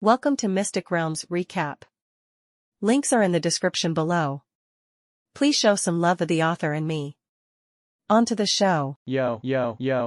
Welcome to Mystic Realms Recap. Links are in the description below. Please show some love of the author and me. On to the show. Yo,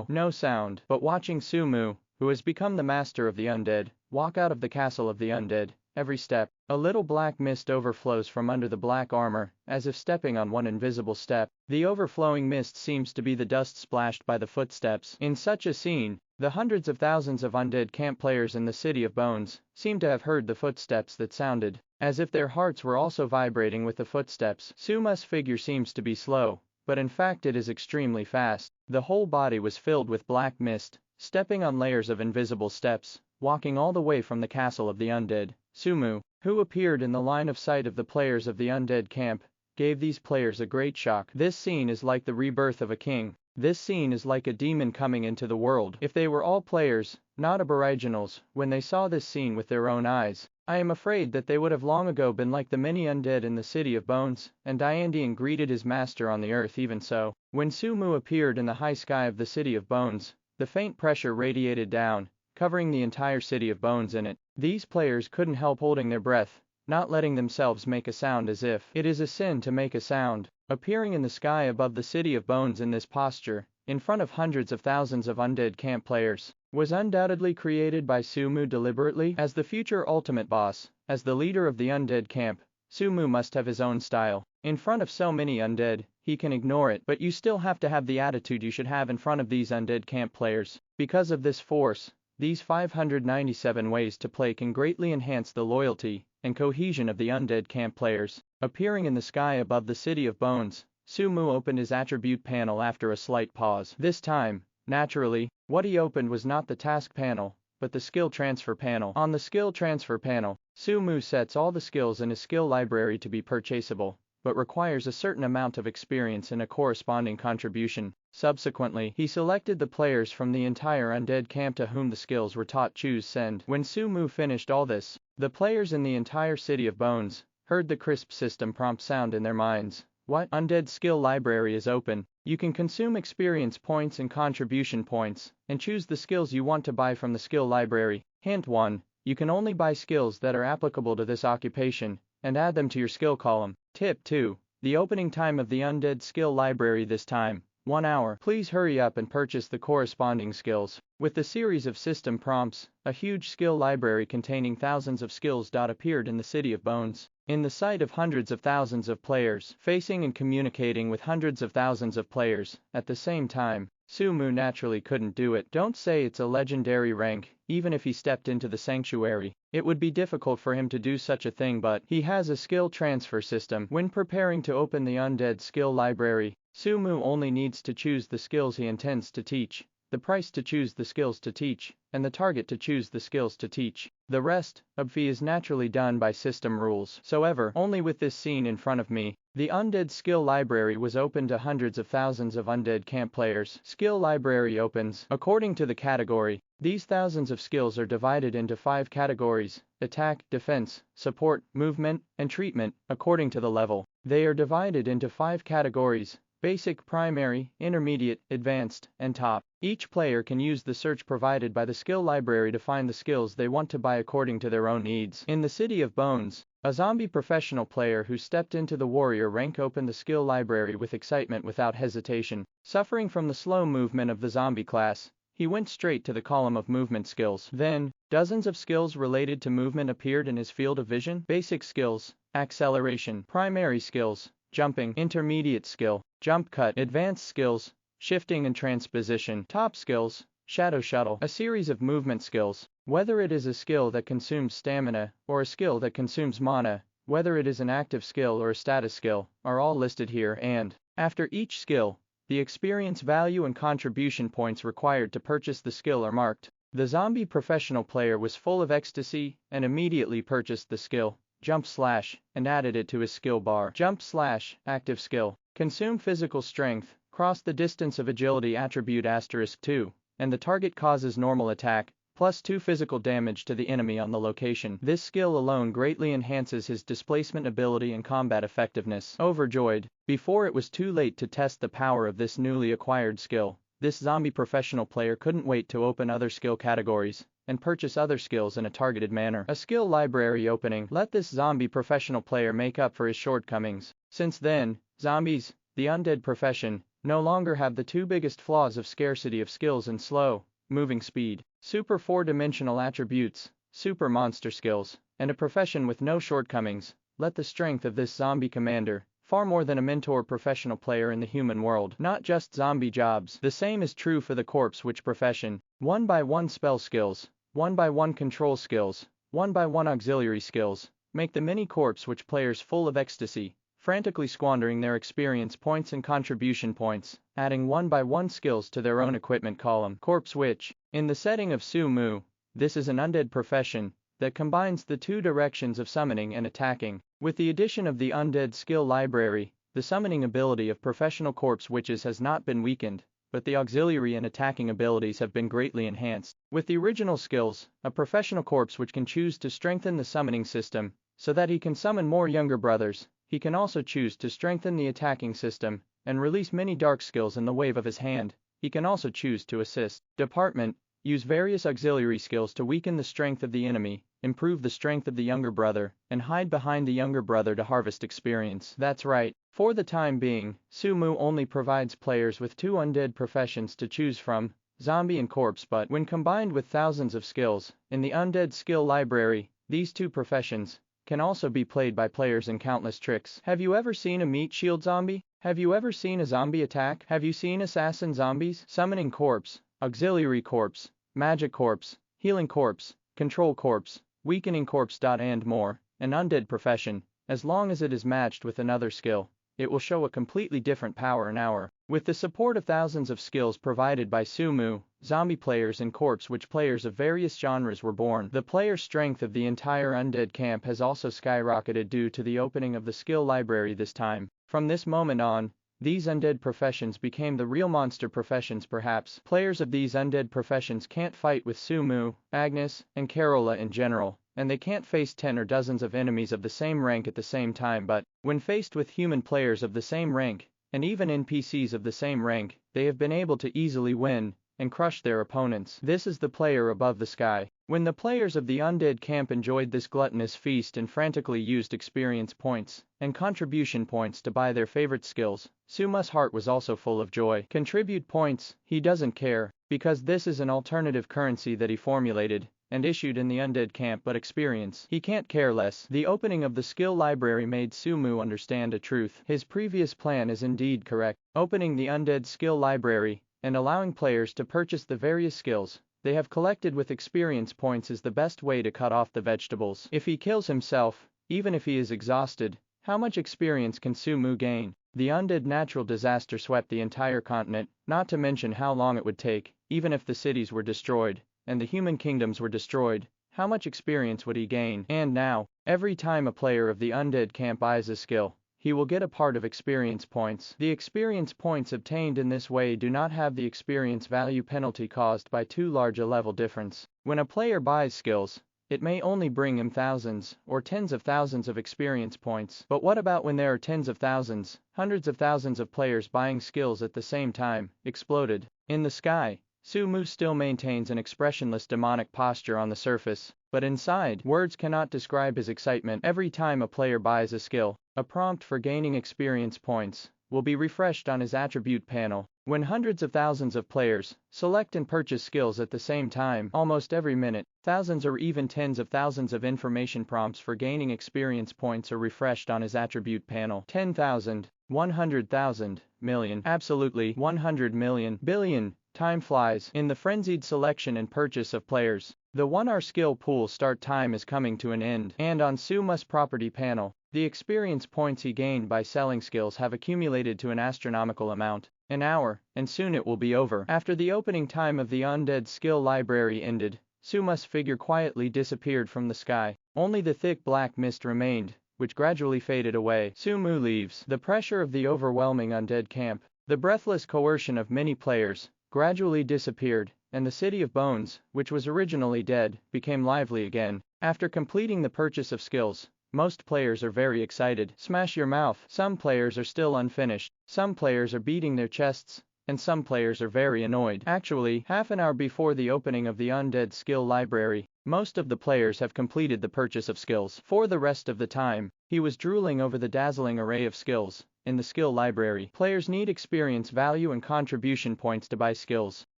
no sound, but watching Sumu, who has become the master of the undead, walk out of the castle of the undead. Every step, a little black mist overflows from under the black armor, as if stepping on one invisible step. The overflowing mist seems to be the dust splashed by the footsteps. In such a scene, the hundreds of thousands of undead camp players in the City of Bones seem to have heard the footsteps that sounded, as if their hearts were also vibrating with the footsteps. Suma's figure seems to be slow, but in fact it is extremely fast. The whole body was filled with black mist, stepping on layers of invisible steps, walking all the way from the castle of the undead. Sumu, who appeared in the line of sight of the players of the undead camp, gave these players a great shock. This scene is like the rebirth of a king. This scene is like a demon coming into the world. If they were all players, not aboriginals, when they saw this scene with their own eyes, I am afraid that they would have long ago been like the many undead in the City of Bones, and Diandian greeted his master on the earth. Even so, when Sumu appeared in the high sky of the City of Bones, the faint pressure radiated down, covering the entire City of Bones in it. These players couldn't help holding their breath, not letting themselves make a sound, as if it is a sin to make a sound. Appearing in the sky above the City of Bones in this posture, in front of hundreds of thousands of undead camp players, was undoubtedly created by Sumu deliberately. As the future ultimate boss, as the leader of the undead camp, Sumu must have his own style. In front of so many undead, he can ignore it, but you still have to have the attitude you should have in front of these undead camp players. Because of this force, these 597 ways to play can greatly enhance the loyalty and cohesion of the undead camp players. Appearing in the sky above the City of Bones, Sumu opened his attribute panel after a slight pause. This time, naturally, what he opened was not the task panel, but the skill transfer panel. On the skill transfer panel, Sumu sets all the skills in his skill library to be purchasable, but requires a certain amount of experience and a corresponding contribution. Subsequently, he selected the players from the entire undead camp to whom the skills were taught. Choose send. When Sumu finished all this, the players in the entire City of Bones heard the crisp system prompt sound in their minds. What? Undead skill library is open. You can consume experience points and contribution points, and choose the skills you want to buy from the skill library. Hint 1. You can only buy skills that are applicable to this occupation, and add them to your skill column. Tip 2. The opening time of the undead skill library this time, 1 hour. Please hurry up and purchase the corresponding skills. With the series of system prompts, a huge skill library containing thousands of skills appeared in the City of Bones. In the sight of hundreds of thousands of players, facing and communicating with hundreds of thousands of players at the same time, Sumu naturally couldn't do it. Don't say it's a legendary rank. Even if he stepped into the sanctuary, it would be difficult for him to do such a thing, but he has a skill transfer system. When preparing to open the undead skill library, Sumu only needs to choose the skills he intends to teach, the price to choose the skills to teach, and the target to choose the skills to teach. The rest, obvi, is naturally done by system rules. However, only with this scene in front of me, the undead skill library was open to hundreds of thousands of undead camp players. Skill library opens. According to the category, these thousands of skills are divided into 5 categories: attack, defense, support, movement, and treatment. According to the level, they are divided into 5 categories: basic, primary, intermediate, advanced, and top. Each player can use the search provided by the skill library to find the skills they want to buy according to their own needs. In the City of Bones, a zombie professional player who stepped into the warrior rank opened the skill library with excitement without hesitation. Suffering from the slow movement of the zombie class, he went straight to the column of movement skills. Then, dozens of skills related to movement appeared in his field of vision. Basic skills, acceleration. Primary skills, jumping. Intermediate skill, jump cut. Advanced skills, shifting and transposition. Top skills, shadow shuttle. A series of movement skills, whether it is a skill that consumes stamina, or a skill that consumes mana, whether it is an active skill or a status skill, are all listed here, and, after each skill, the experience value and contribution points required to purchase the skill are marked. The zombie professional player was full of ecstasy, and immediately purchased the skill, jump slash, and added it to his skill bar. Jump slash, active skill. Consume physical strength, cross the distance of agility attribute *2, and the target causes normal attack, +2 physical damage to the enemy on the location. This skill alone greatly enhances his displacement ability and combat effectiveness. Overjoyed, before it was too late to test the power of this newly acquired skill, this zombie professional player couldn't wait to open other skill categories, and purchase other skills in a targeted manner. A skill library opening. Let this zombie professional player make up for his shortcomings. Since then, zombies, the undead profession, no longer have the two biggest flaws of scarcity of skills and slow moving speed, super four-dimensional attributes, super monster skills, and a profession with no shortcomings. Let the strength of this zombie commander, far more than a mentor professional player in the human world, not just zombie jobs. The same is true for the corpse witch profession. 1x1 spell skills, 1x1 control skills, 1x1 auxiliary skills, make the mini corpse witch players full of ecstasy, frantically squandering their experience points and contribution points, adding 1x1 skills to their own equipment column. Corpse witch. In the setting of Sumu, this is an undead profession that combines the two directions of summoning and attacking. With the addition of the undead skill library, the summoning ability of professional corpse witches has not been weakened, but the auxiliary and attacking abilities have been greatly enhanced. With the original skills, a professional corpse witch can choose to strengthen the summoning system so that he can summon more younger brothers. He can also choose to strengthen the attacking system and release many dark skills in the wave of his hand. He can also choose to assist. Department. Use various auxiliary skills to weaken the strength of the enemy, improve the strength of the younger brother, and hide behind the younger brother to harvest experience. That's right. For the time being, Sumu only provides players with two undead professions to choose from, zombie and corpse, but when combined with thousands of skills in the undead skill library, these two professions can also be played by players in countless tricks. Have you ever seen a meat shield zombie? Have you ever seen a zombie attack? Have you seen assassin zombies? Summoning corpse, auxiliary corpse, magic corpse, healing corpse, control corpse, weakening corpse. And more. An undead profession, as long as it is matched with another skill, it will show a completely different power and aura. With the support of thousands of skills provided by Sumu, zombie players and corpse witch players of various genres were born. The player strength of the entire undead camp has also skyrocketed due to the opening of the skill library this time. From this moment on, these undead professions became the real monster professions. Perhaps players of these undead professions can't fight with Sumu, Agnes, and Carola in general, and they can't face 10 or dozens of enemies of the same rank at the same time, but when faced with human players of the same rank, and even NPCs of the same rank, they have been able to easily win and crush their opponents. This is the player above the sky. When the players of the undead camp enjoyed this gluttonous feast and frantically used experience points and contribution points to buy their favorite skills, Suma's heart was also full of joy. Contribute points, he doesn't care, because this is an alternative currency that he formulated and issued in the undead camp, but experience, he can't care less. The opening of the skill library made Sumu understand a truth. His previous plan is indeed correct. Opening the undead skill library and allowing players to purchase the various skills they have collected with experience points is the best way to cut off the vegetables. If he kills himself, even if he is exhausted, how much experience can Sumu gain? The undead natural disaster swept the entire continent, not to mention how long it would take, even if the cities were destroyed and the human kingdoms were destroyed. How much experience would he gain? And now, every time a player of the undead camp buys a skill, he will get a part of experience points. The experience points obtained in this way do not have the experience value penalty caused by too large a level difference. When a player buys skills, it may only bring him thousands or tens of thousands of experience points. But what about when there are tens of thousands, hundreds of thousands of players buying skills at the same time? Exploded. In the sky, Sumu still maintains an expressionless demonic posture on the surface, but inside, words cannot describe his excitement. Every time a player buys a skill, a prompt for gaining experience points will be refreshed on his attribute panel. When hundreds of thousands of players select and purchase skills at the same time, almost every minute, thousands or even tens of thousands of information prompts for gaining experience points are refreshed on his attribute panel. 10,000, 100,000, million, absolutely 100 million, billion. Time flies. In the frenzied selection and purchase of players, the 1-hour skill pool start time is coming to an end, and on Suma's property panel, the experience points he gained by selling skills have accumulated to an astronomical amount. An hour, and soon it will be over. After the opening time of the undead skill library ended, Suma's figure quietly disappeared from the sky. Only the thick black mist remained, which gradually faded away. Sumu leaves. The pressure of the overwhelming undead camp, the breathless coercion of many players, gradually disappeared, and the city of bones, which was originally dead, became lively again. After completing the purchase of skills, most players are very excited. Smash your mouth. Some players are still unfinished. Some players are beating their chests, and some players are very annoyed. Actually, half an hour before the opening of the Undead skill library, most of the players have completed the purchase of skills. For the rest of the time, he was drooling over the dazzling array of skills in the skill library. Players need experience value and contribution points to buy skills.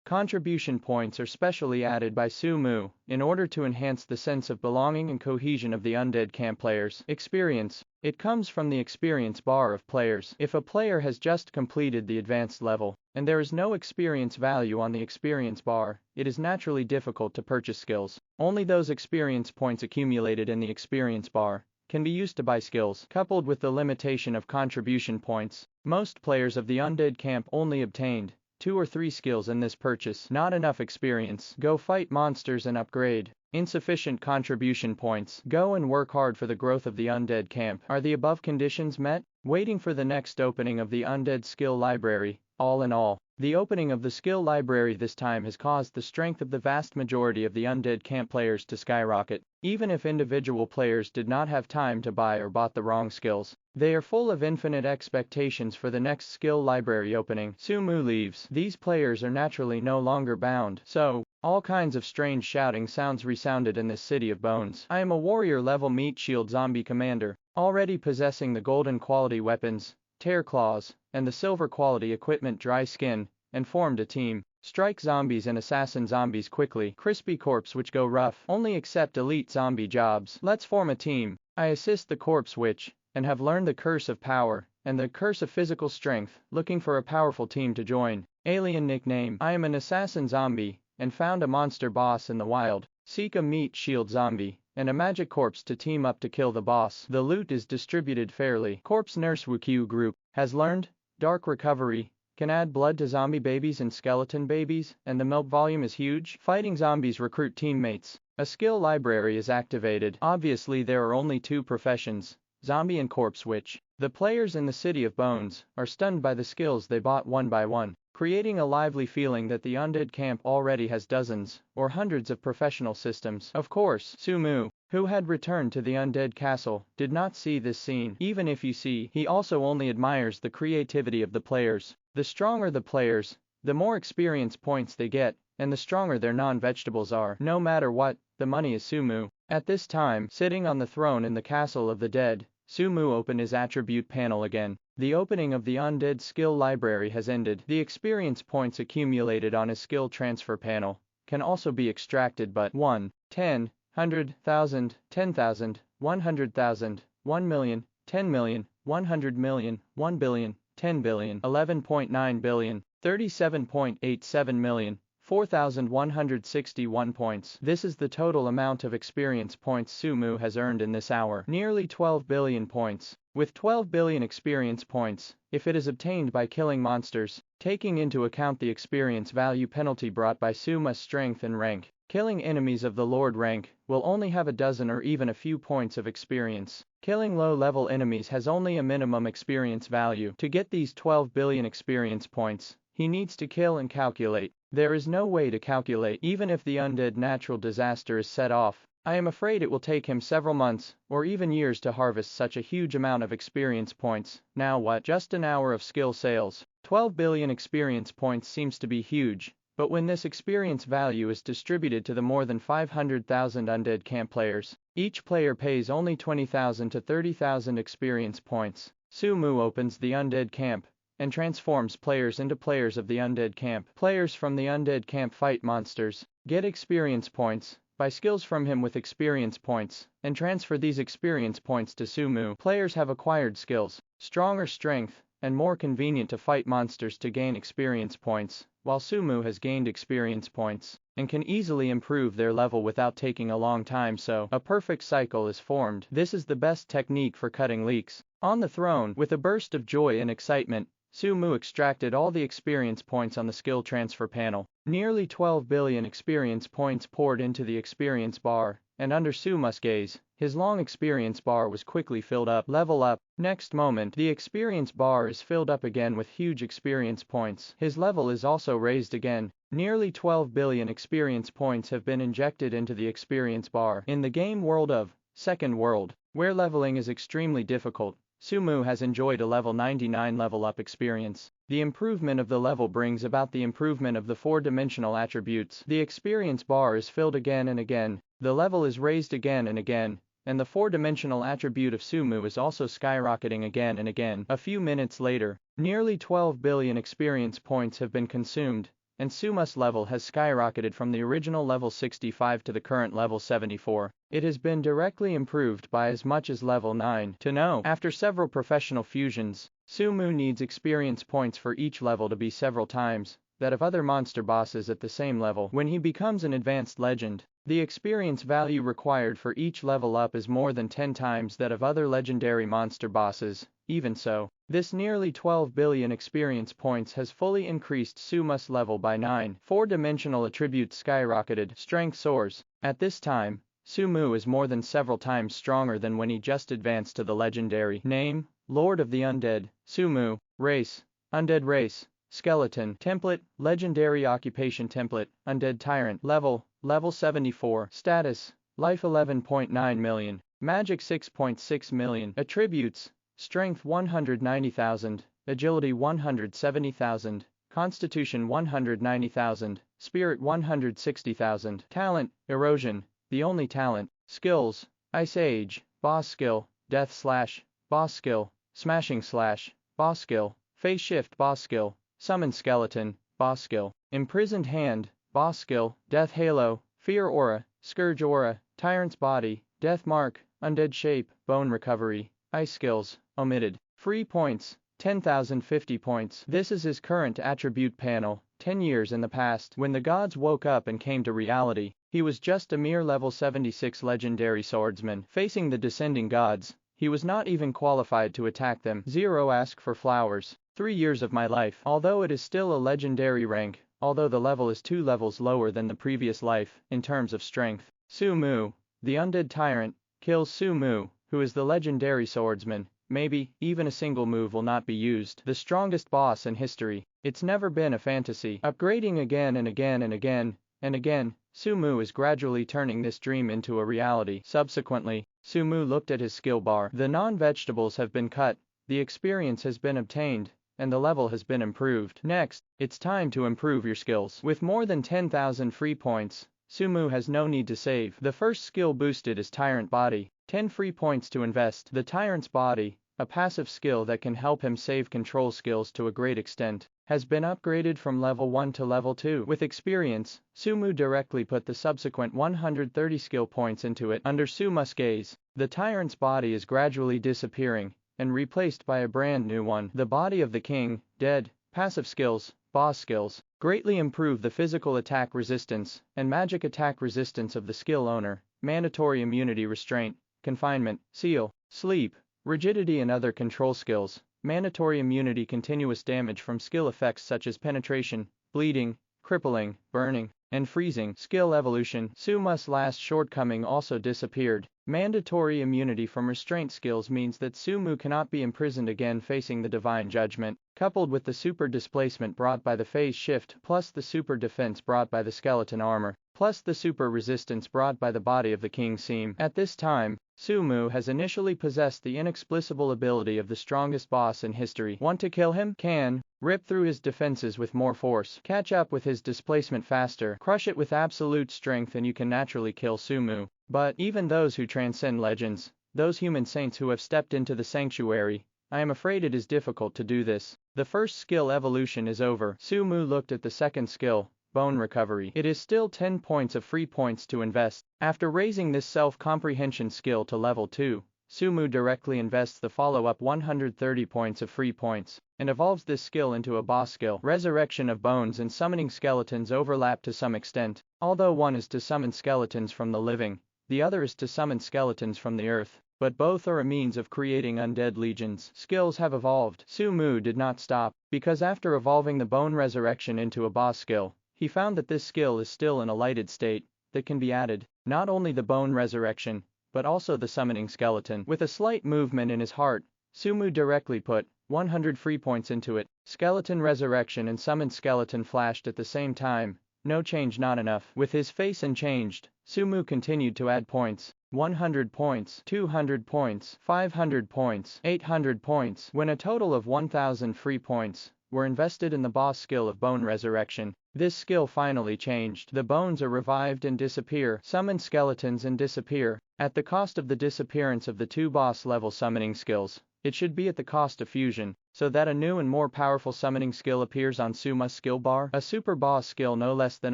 Contribution points are specially added by Sumu in order to enhance the sense of belonging and cohesion of the Undead camp players. Experience. It comes from the experience bar of players. If a player has just completed the advanced level, and there is no experience value on the experience bar, it is naturally difficult to purchase skills. Only those experience points accumulated in the experience bar can be used to buy skills. Coupled with the limitation of contribution points, most players of the Undead camp only obtained 2 or 3 skills in this purchase. Not enough experience. Go fight monsters and upgrade. Insufficient contribution points. Go and work hard for the growth of the Undead camp. Are the above conditions met? Waiting for the next opening of the Undead skill library. All in all, the opening of the skill library this time has caused the strength of the vast majority of the Undead camp players to skyrocket. Even if individual players did not have time to buy or bought the wrong skills, they are full of infinite expectations for the next skill library opening. Sumu leaves. These players are naturally no longer bound, so all kinds of strange shouting sounds resounded in this city of bones. I am a warrior level meat shield zombie commander, already possessing the golden quality weapons, tear claws, and the silver quality equipment dry skin, and formed a team. Strike zombies and assassin zombies quickly. Crispy corpse which go rough. Only accept elite zombie jobs. Let's form a team. I assist the corpse witch, and have learned the curse of power, and the curse of physical strength, looking for a powerful team to join. Alien nickname. I am an assassin zombie, and found a monster boss in the wild. Seek a meat shield zombie and a magic corpse to team up to kill the boss. The loot is distributed fairly. Corpse nurse Wukyu group has learned dark recovery, can add blood to zombie babies and skeleton babies, and the milk volume is huge. Fighting zombies recruit teammates. A skill library is activated. Obviously there are only 2 professions, zombie and corpse witch. The players in the City of Bones are stunned by the skills they bought one by one, creating a lively feeling that the Undead camp already has dozens or hundreds of professional systems. Of course, Sumu, who had returned to the Undead castle, did not see this scene. Even if you see, he also only admires the creativity of the players. The stronger the players, the more experience points they get, and the stronger their non-vegetables are. No matter what, the money is Sumu. At this time, sitting on the throne in the castle of the dead, Sumu opened his attribute panel again. The opening of the Undead skill library has ended. The experience points accumulated on his skill transfer panel can also be extracted, but 1, 10, 100,000, 10,000, 100,000, 1 million, 10 million, 100 million, 1 billion, 10 billion, 11.9 billion, 37.87 million, 4,161 points. This is the total amount of experience points Sumu has earned in this hour. Nearly 12 billion points. With 12 billion experience points, if it is obtained by killing monsters, taking into account the experience value penalty brought by Suma's strength and rank, killing enemies of the Lord rank will only have a dozen or even a few points of experience. Killing low-level enemies has only a minimum experience value. To get these 12 billion experience points, he needs to kill and calculate. There is no way to calculate. Even if the Undead natural disaster is set off, I am afraid it will take him several months, or even years to harvest such a huge amount of experience points. Now what? Just an hour of skill sales. 12 billion experience points seems to be huge, but when this experience value is distributed to the more than 500,000 Undead camp players, each player pays only 20,000 to 30,000 experience points. Sumu opens the Undead camp and transforms players into players of the Undead camp. Players from the Undead camp fight monsters, get experience points, buy skills from him with experience points, and transfer these experience points to Sumu. Players have acquired skills, stronger strength, and more convenient to fight monsters to gain experience points, while Sumu has gained experience points and can easily improve their level without taking a long time, so a perfect cycle is formed. This is the best technique for cutting leaks. On the throne, with a burst of joy and excitement, Sumu extracted all the experience points on the skill transfer panel. Nearly 12 billion experience points poured into the experience bar, and under Suma's gaze, his long experience bar was quickly filled up. Level up. Next moment, the experience bar is filled up again with huge experience points. His level is also raised again. Nearly 12 billion experience points have been injected into the experience bar. In the game world of Second World, where leveling is extremely difficult, Sumu has enjoyed a level 99 level up experience. The improvement of the level brings about the improvement of the 4-dimensional attributes. The experience bar is filled again and again, the level is raised again and again, and the 4-dimensional attribute of Sumu is also skyrocketing again and again. A few minutes later, nearly 12 billion experience points have been consumed, and Sumu's level has skyrocketed from the original level 65 to the current level 74. It has been directly improved by as much as level 9. To know, after several professional fusions, Sumu needs experience points for each level to be several times that of other monster bosses at the same level. When he becomes an advanced legend, the experience value required for each level up is more than 10 times that of other legendary monster bosses. Even so, this nearly 12 billion experience points has fully increased Sumu's level by 9. 4-dimensional attributes skyrocketed, strength soars. At this time, Sumu is more than several times stronger than when he just advanced to the legendary. Name: Lord of the Undead. Sumu. Race: Undead race. Skeleton. Template: Legendary occupation template, Undead Tyrant. Level 74. Status: Life 11.9 million. Magic 6.6 million. Attributes: Strength 190,000, Agility 170,000, Constitution 190,000, Spirit 160,000. Talent: Erosion, the only talent. Skills: Ice Age, Boss Skill, Death Slash, Boss Skill, Smashing Slash, Boss Skill, Phase Shift Boss Skill, Summon Skeleton, Boss Skill, Imprisoned Hand, Boss Skill, Death Halo, Fear Aura, Scourge Aura, Tyrant's Body, Death Mark, Undead Shape, Bone Recovery. Ice Skills, omitted. Free points, 10,050 points. This is his current attribute panel. 10 years in the past, when the gods woke up and came to reality, he was just a mere level 76 legendary swordsman. Facing the descending gods, he was not even qualified to attack them. 0 Ask for flowers. 3 years of my life. Although it is still a legendary rank, although the level is 2 levels lower than the previous life, in terms of strength. Sumu, the Undead Tyrant, kills Sumu, who is the legendary swordsman. Maybe, even a single move will not be used. The strongest boss in history. It's never been a fantasy. Upgrading again and again and again, and again, Sumu is gradually turning this dream into a reality. Subsequently, Sumu looked at his skill bar. The non-vegetables have been cut, the experience has been obtained, and the level has been improved. Next, it's time to improve your skills. With more than 10,000 free points, Sumu has no need to save. The first skill boosted is Tyrant Body. 10 free points to invest. The Tyrant's Body, a passive skill that can help him save control skills to a great extent, has been upgraded from level 1 to level 2. With experience, Sumu directly put the subsequent 130 skill points into it. Under Sumu's gaze, the Tyrant's Body is gradually disappearing, and replaced by a brand new one. The Body of the King, dead. Passive skills, boss skills, greatly improve the physical attack resistance and magic attack resistance of the skill owner. Mandatory immunity restraint, confinement, seal, sleep, rigidity and other control skills. Mandatory immunity continuous damage from skill effects such as penetration, bleeding, crippling, burning, and freezing. Skill evolution. Sumu's last shortcoming also disappeared. Mandatory immunity from restraint skills means that Sumu cannot be imprisoned again facing the divine judgment, coupled with the super displacement brought by the phase shift plus the super defense brought by the skeleton armor, plus the super resistance brought by the body of the king seam. At this time, Sumu has initially possessed the inexplicable ability of the strongest boss in history. Want to kill him? Can. Rip through his defenses with more force. Catch up with his displacement faster. Crush it with absolute strength and you can naturally kill Sumu. But, even those who transcend legends, those human saints who have stepped into the sanctuary, I am afraid it is difficult to do this. The first skill evolution is over. Sumu looked at the second skill, Bone Recovery. It is still 10 points of free points to invest. After raising this self-comprehension skill to level 2, Sumu directly invests the follow-up 130 points of free points, and evolves this skill into a boss skill. Resurrection of bones and summoning skeletons overlap to some extent, although one is to summon skeletons from the living, the other is to summon skeletons from the earth, but both are a means of creating undead legions. Skills have evolved. Sumu did not stop, because after evolving the bone resurrection into a boss skill, he found that this skill is still in a lighted state, that can be added, not only the bone resurrection, but also the summoning skeleton. With a slight movement in his heart, Sumu directly put 100 free points into it. Skeleton resurrection and summoned skeleton flashed at the same time. No change, not enough. With his face unchanged, Sumu continued to add points. 100 points, 200 points, 500 points, 800 points, when a total of 1000 free points were invested in the boss skill of Bone Resurrection. This skill finally changed. The bones are revived and disappear, summon skeletons and disappear, at the cost of the disappearance of the 2 boss level summoning skills. It should be at the cost of fusion, so that a new and more powerful summoning skill appears on Suma's skill bar. A super boss skill no less than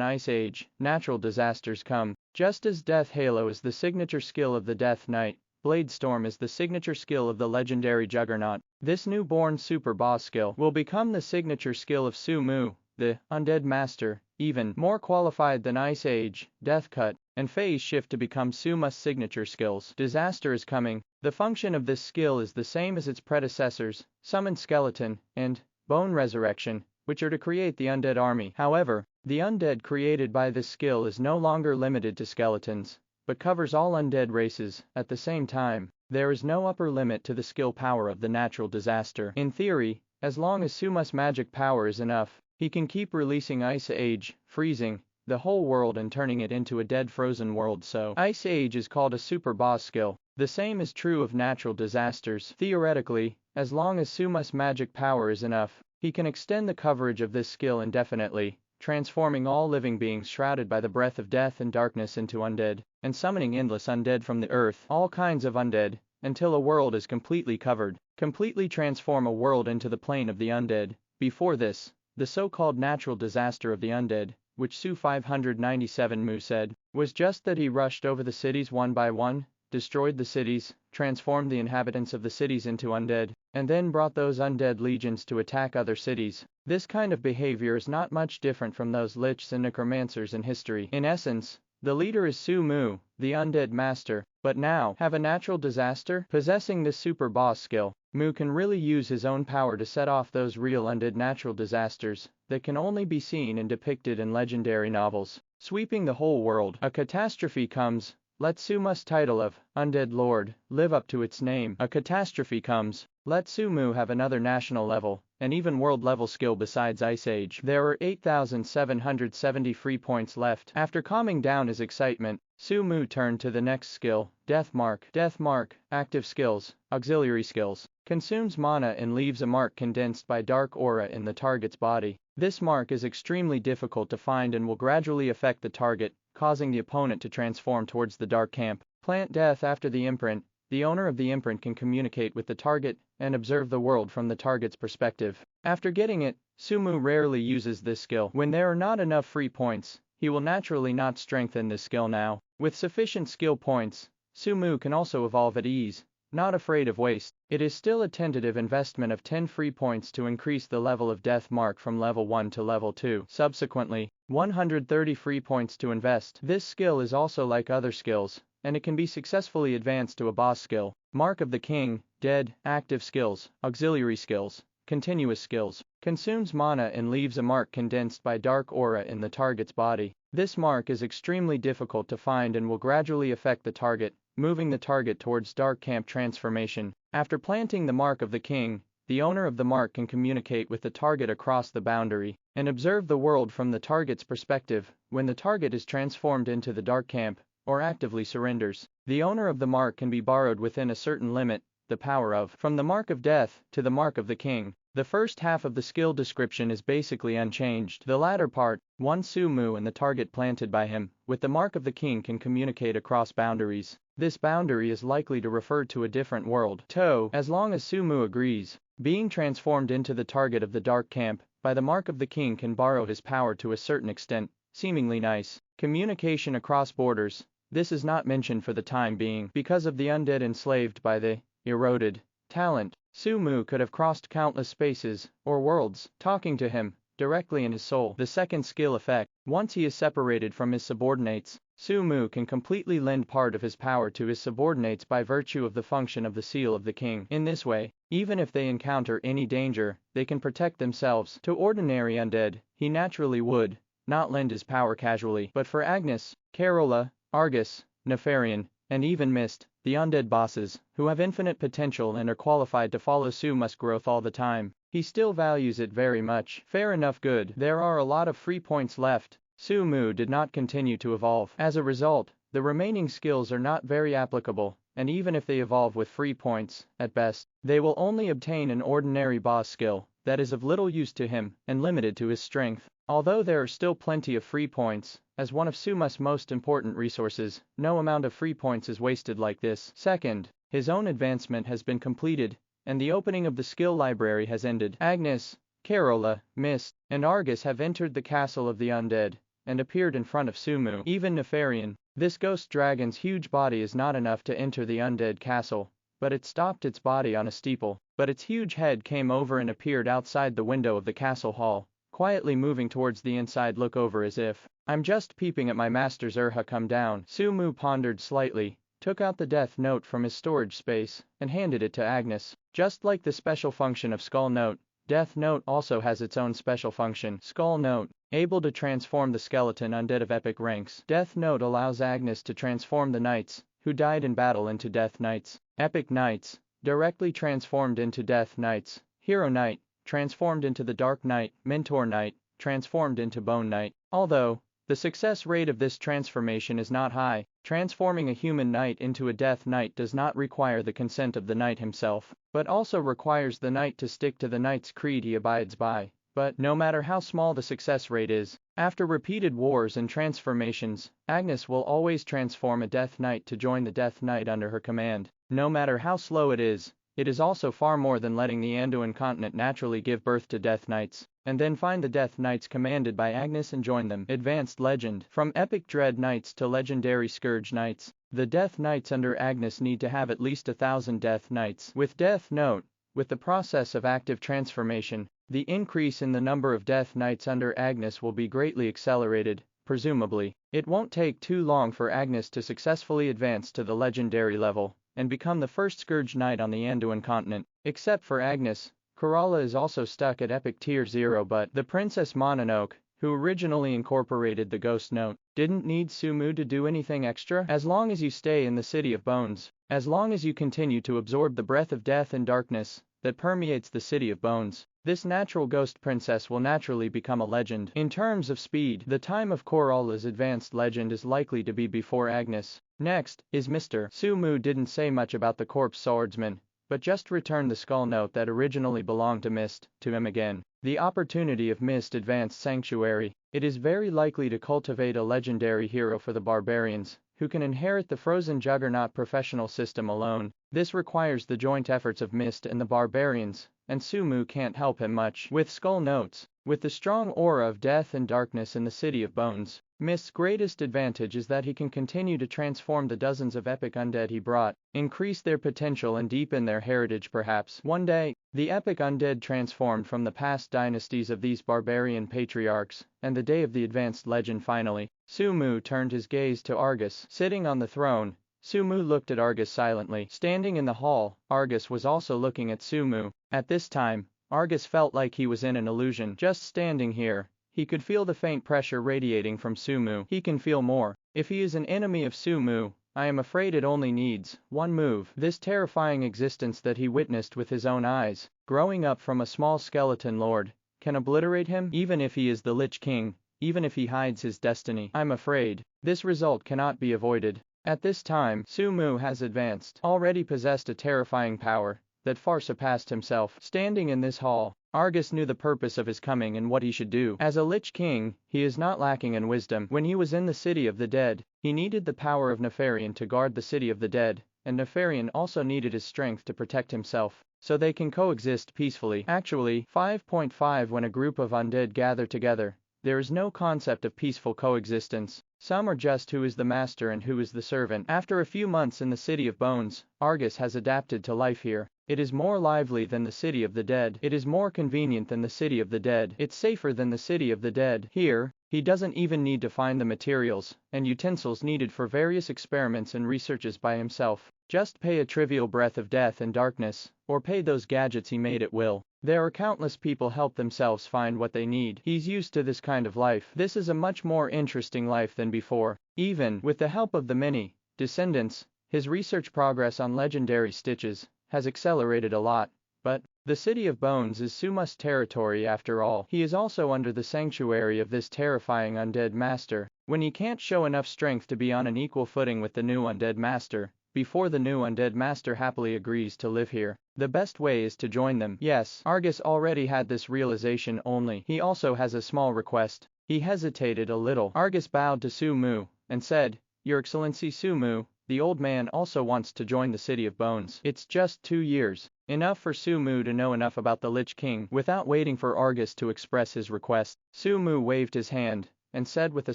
Ice Age, Natural Disasters come. Just as Death Halo is the signature skill of the Death Knight, Blade Storm is the signature skill of the legendary Juggernaut. This newborn super boss skill will become the signature skill of Sumu, the Undead Master, even more qualified than Ice Age, Death Cut, and Phase Shift to become Suma's signature skills. Disaster is coming. The function of this skill is the same as its predecessors, Summon Skeleton, and Bone Resurrection, which are to create the undead army. However, the undead created by this skill is no longer limited to skeletons, but covers all undead races. At the same time, there is no upper limit to the skill power of the natural disaster. In theory, as long as Suma's magic power is enough, he can keep releasing Ice Age, freezing the whole world and turning it into a dead frozen world. So, Ice Age is called a super boss skill. The same is true of natural disasters. Theoretically, as long as Suma's magic power is enough, he can extend the coverage of this skill indefinitely, transforming all living beings shrouded by the breath of death and darkness into undead, and summoning endless undead from the earth, all kinds of undead, until a world is completely covered. Completely transform a world into the plane of the undead. Before this, the so-called natural disaster of the undead, which Su 597 Mu said, was just that he rushed over the cities one by one, destroyed the cities, transformed the inhabitants of the cities into undead, and then brought those undead legions to attack other cities. This kind of behavior is not much different from those lichs and necromancers in history. In essence, the leader is Su Mu, the undead master, but now, have a natural disaster? Possessing this super boss skill, Mu can really use his own power to set off those real undead natural disasters that can only be seen and depicted in legendary novels. Sweeping the whole world, a catastrophe comes. Let Suma's title of Undead Lord live up to its name. A catastrophe comes. Let Sumu have another national level, and even world level skill besides Ice Age. There are 8,770 free points left. After calming down his excitement, Sumu turned to the next skill, Death Mark. Death Mark, active skills, auxiliary skills, consumes mana and leaves a mark condensed by dark aura in the target's body. This mark is extremely difficult to find and will gradually affect the target, causing the opponent to transform towards the dark camp. Plant Death after the imprint. The owner of the imprint can communicate with the target and observe the world from the target's perspective. After getting it, Sumu rarely uses this skill. When there are not enough free points, he will naturally not strengthen this skill now. With sufficient skill points, Sumu can also evolve at ease, not afraid of waste. It is still a tentative investment of 10 free points to increase the level of Death Mark from level 1 to level 2. Subsequently, 130 free points to invest. This skill is also like other skills, and it can be successfully advanced to a boss skill. Mark of the King, Dead, active skills, auxiliary skills, continuous skills, consumes mana and leaves a mark condensed by dark aura in the target's body. This mark is extremely difficult to find and will gradually affect the target, moving the target towards dark camp transformation. After planting the Mark of the King, the owner of the mark can communicate with the target across the boundary, and observe the world from the target's perspective. When the target is transformed into the dark camp, or actively surrenders, the owner of the mark can be borrowed within a certain limit, the power of, from the Mark of Death to the Mark of the King. The first half of the skill description is basically unchanged. The latter part, one Sumu and the target planted by him, with the Mark of the King can communicate across boundaries. This boundary is likely to refer to a different world. As long as Sumu agrees, being transformed into the target of the dark camp, by the Mark of the King can borrow his power to a certain extent, seemingly nice. Communication across borders. This is not mentioned for the time being, because of the undead enslaved by the eroded talent. Sumu could have crossed countless spaces, or worlds, talking to him, directly in his soul. The second skill effect. Once he is separated from his subordinates, Sumu can completely lend part of his power to his subordinates by virtue of the function of the Seal of the King. In this way, even if they encounter any danger, they can protect themselves. To ordinary undead, he naturally would not lend his power casually. But for Agnes, Carola, Argus, Nefarian, and even Mist, the undead bosses, who have infinite potential and are qualified to follow Suma's growth all the time, he still values it very much. Fair enough. Good. There are a lot of free points left. Sumu did not continue to evolve. As a result, The remaining skills are not very applicable, and even if they evolve with free points, at best, they will only obtain an ordinary boss skill that is of little use to him and limited to his strength. Although there are still plenty of free points, as one of Suma's most important resources, no amount of free points is wasted like this. Second, his own advancement has been completed, and the opening of the skill library has ended. Agnes, Carola, Mist, and Argus have entered the castle of the undead, and appeared in front of Sumu. Even Nefarian, this ghost dragon's huge body is not enough to enter the undead castle, but it stopped its body on a steeple. But its huge head came over and appeared outside the window of the castle hall, quietly moving towards the inside look over as if, I'm just peeping at my master's Urha come down. Sumu pondered slightly, took out the death note from his storage space, and handed it to Agnes. Just like the special function of Skull Note, Death Note also has its own special function. Skull Note, able to transform the skeleton undead of epic ranks. Death Note allows Agnes to transform the knights who died in battle into Death Knights. Epic Knights, directly transformed into Death Knights. Hero Knight, transformed into the Dark Knight. Mentor Knight, transformed into Bone Knight. Although the success rate of this transformation is not high, transforming a human knight into a Death Knight does not require the consent of the knight himself, but also requires the knight to stick to the knight's creed he abides by. But no matter how small the success rate is, after repeated wars and transformations, Agnes will always transform a Death Knight to join the Death Knight under her command. No matter how slow it is also far more than letting the Anduin continent naturally give birth to Death Knights, and then find the Death Knights commanded by Agnes and join them. Advanced Legend. From Epic Dread Knights to Legendary Scourge Knights, the Death Knights under Agnes need to have at least 1,000 Death Knights. With Death Note, with the process of active transformation, the increase in the number of Death Knights under Agnes will be greatly accelerated. Presumably, it won't take too long for Agnes to successfully advance to the legendary level and become the first Scourge Knight on the Anduin continent. Except for Agnes, Kerala is also stuck at Epic Tier 0, but the Princess Mononoke, who originally incorporated the Ghost Note, didn't need Sumu to do anything extra. As long as you stay in the City of Bones, as long as you continue to absorb the breath of death and darkness that permeates the City of Bones, this natural ghost princess will naturally become a legend. In terms of speed, the time of Corala's advanced legend is likely to be before Agnes. Next is Mr. Sumu didn't say much about the corpse swordsman, but just returned the skull note that originally belonged to Mist to him again. The opportunity of Mist Advanced Sanctuary. It is very likely to cultivate a legendary hero for the barbarians, who can inherit the Frozen Juggernaut professional system alone. This requires the joint efforts of Mist and the barbarians, and Sumu can't help him much. With Skull Notes, with the strong aura of death and darkness in the City of Bones, Mist's greatest advantage is that he can continue to transform the dozens of epic undead he brought, increase their potential and deepen their heritage perhaps. One day, the epic undead transformed from the past dynasties of these barbarian patriarchs, and the day of the advanced legend finally. Sumu turned his gaze to Argus, sitting on the throne. Sumu looked at Argus silently. Standing in the hall, Argus was also looking at Sumu. At this time, Argus felt like he was in an illusion. Just standing here, he could feel the faint pressure radiating from Sumu. He can feel more. If he is an enemy of Sumu, I am afraid it only needs one move. This terrifying existence that he witnessed with his own eyes, growing up from a small skeleton lord, can obliterate him. Even if he is the Lich King, even if he hides his destiny, I'm afraid this result cannot be avoided. At this time, Sumu has advanced, already possessed a terrifying power that far surpassed himself. Standing in this hall, Argus knew the purpose of his coming and what he should do. As a Lich King, he is not lacking in wisdom. When he was in the City of the Dead, he needed the power of Nefarian to guard the City of the Dead, and Nefarian also needed his strength to protect himself, so they can coexist peacefully. Actually, 5.5 When a group of undead gather together, there is no concept of peaceful coexistence. Some are just who is the master and who is the servant. After a few months in the City of Bones, Argus has adapted to life here. It is more lively than the City of the Dead. It is more convenient than the City of the Dead. It's safer than the City of the Dead. Here, he doesn't even need to find the materials and utensils needed for various experiments and researches by himself. Just pay a trivial breath of death and darkness, or pay those gadgets he made at will. There are countless people help themselves find what they need. He's used to this kind of life. This is a much more interesting life than before. Even with the help of the many descendants, his research progress on legendary stitches has accelerated a lot. But the City of Bones is Suma's territory after all. He is also under the sanctuary of this terrifying undead master. When he can't show enough strength to be on an equal footing with the new Undead Master, before the new Undead Master happily agrees to live here, the best way is to join them. Yes, Argus already had this realization, only he also has a small request. He hesitated a little. Argus bowed to Su Mu and said, "Your Excellency Su Mu, the old man also wants to join the City of Bones. It's just 2 years." Enough for Su Mu to know enough about the Lich King. Without waiting for Argus to express his request, Su Mu waved his hand and said with a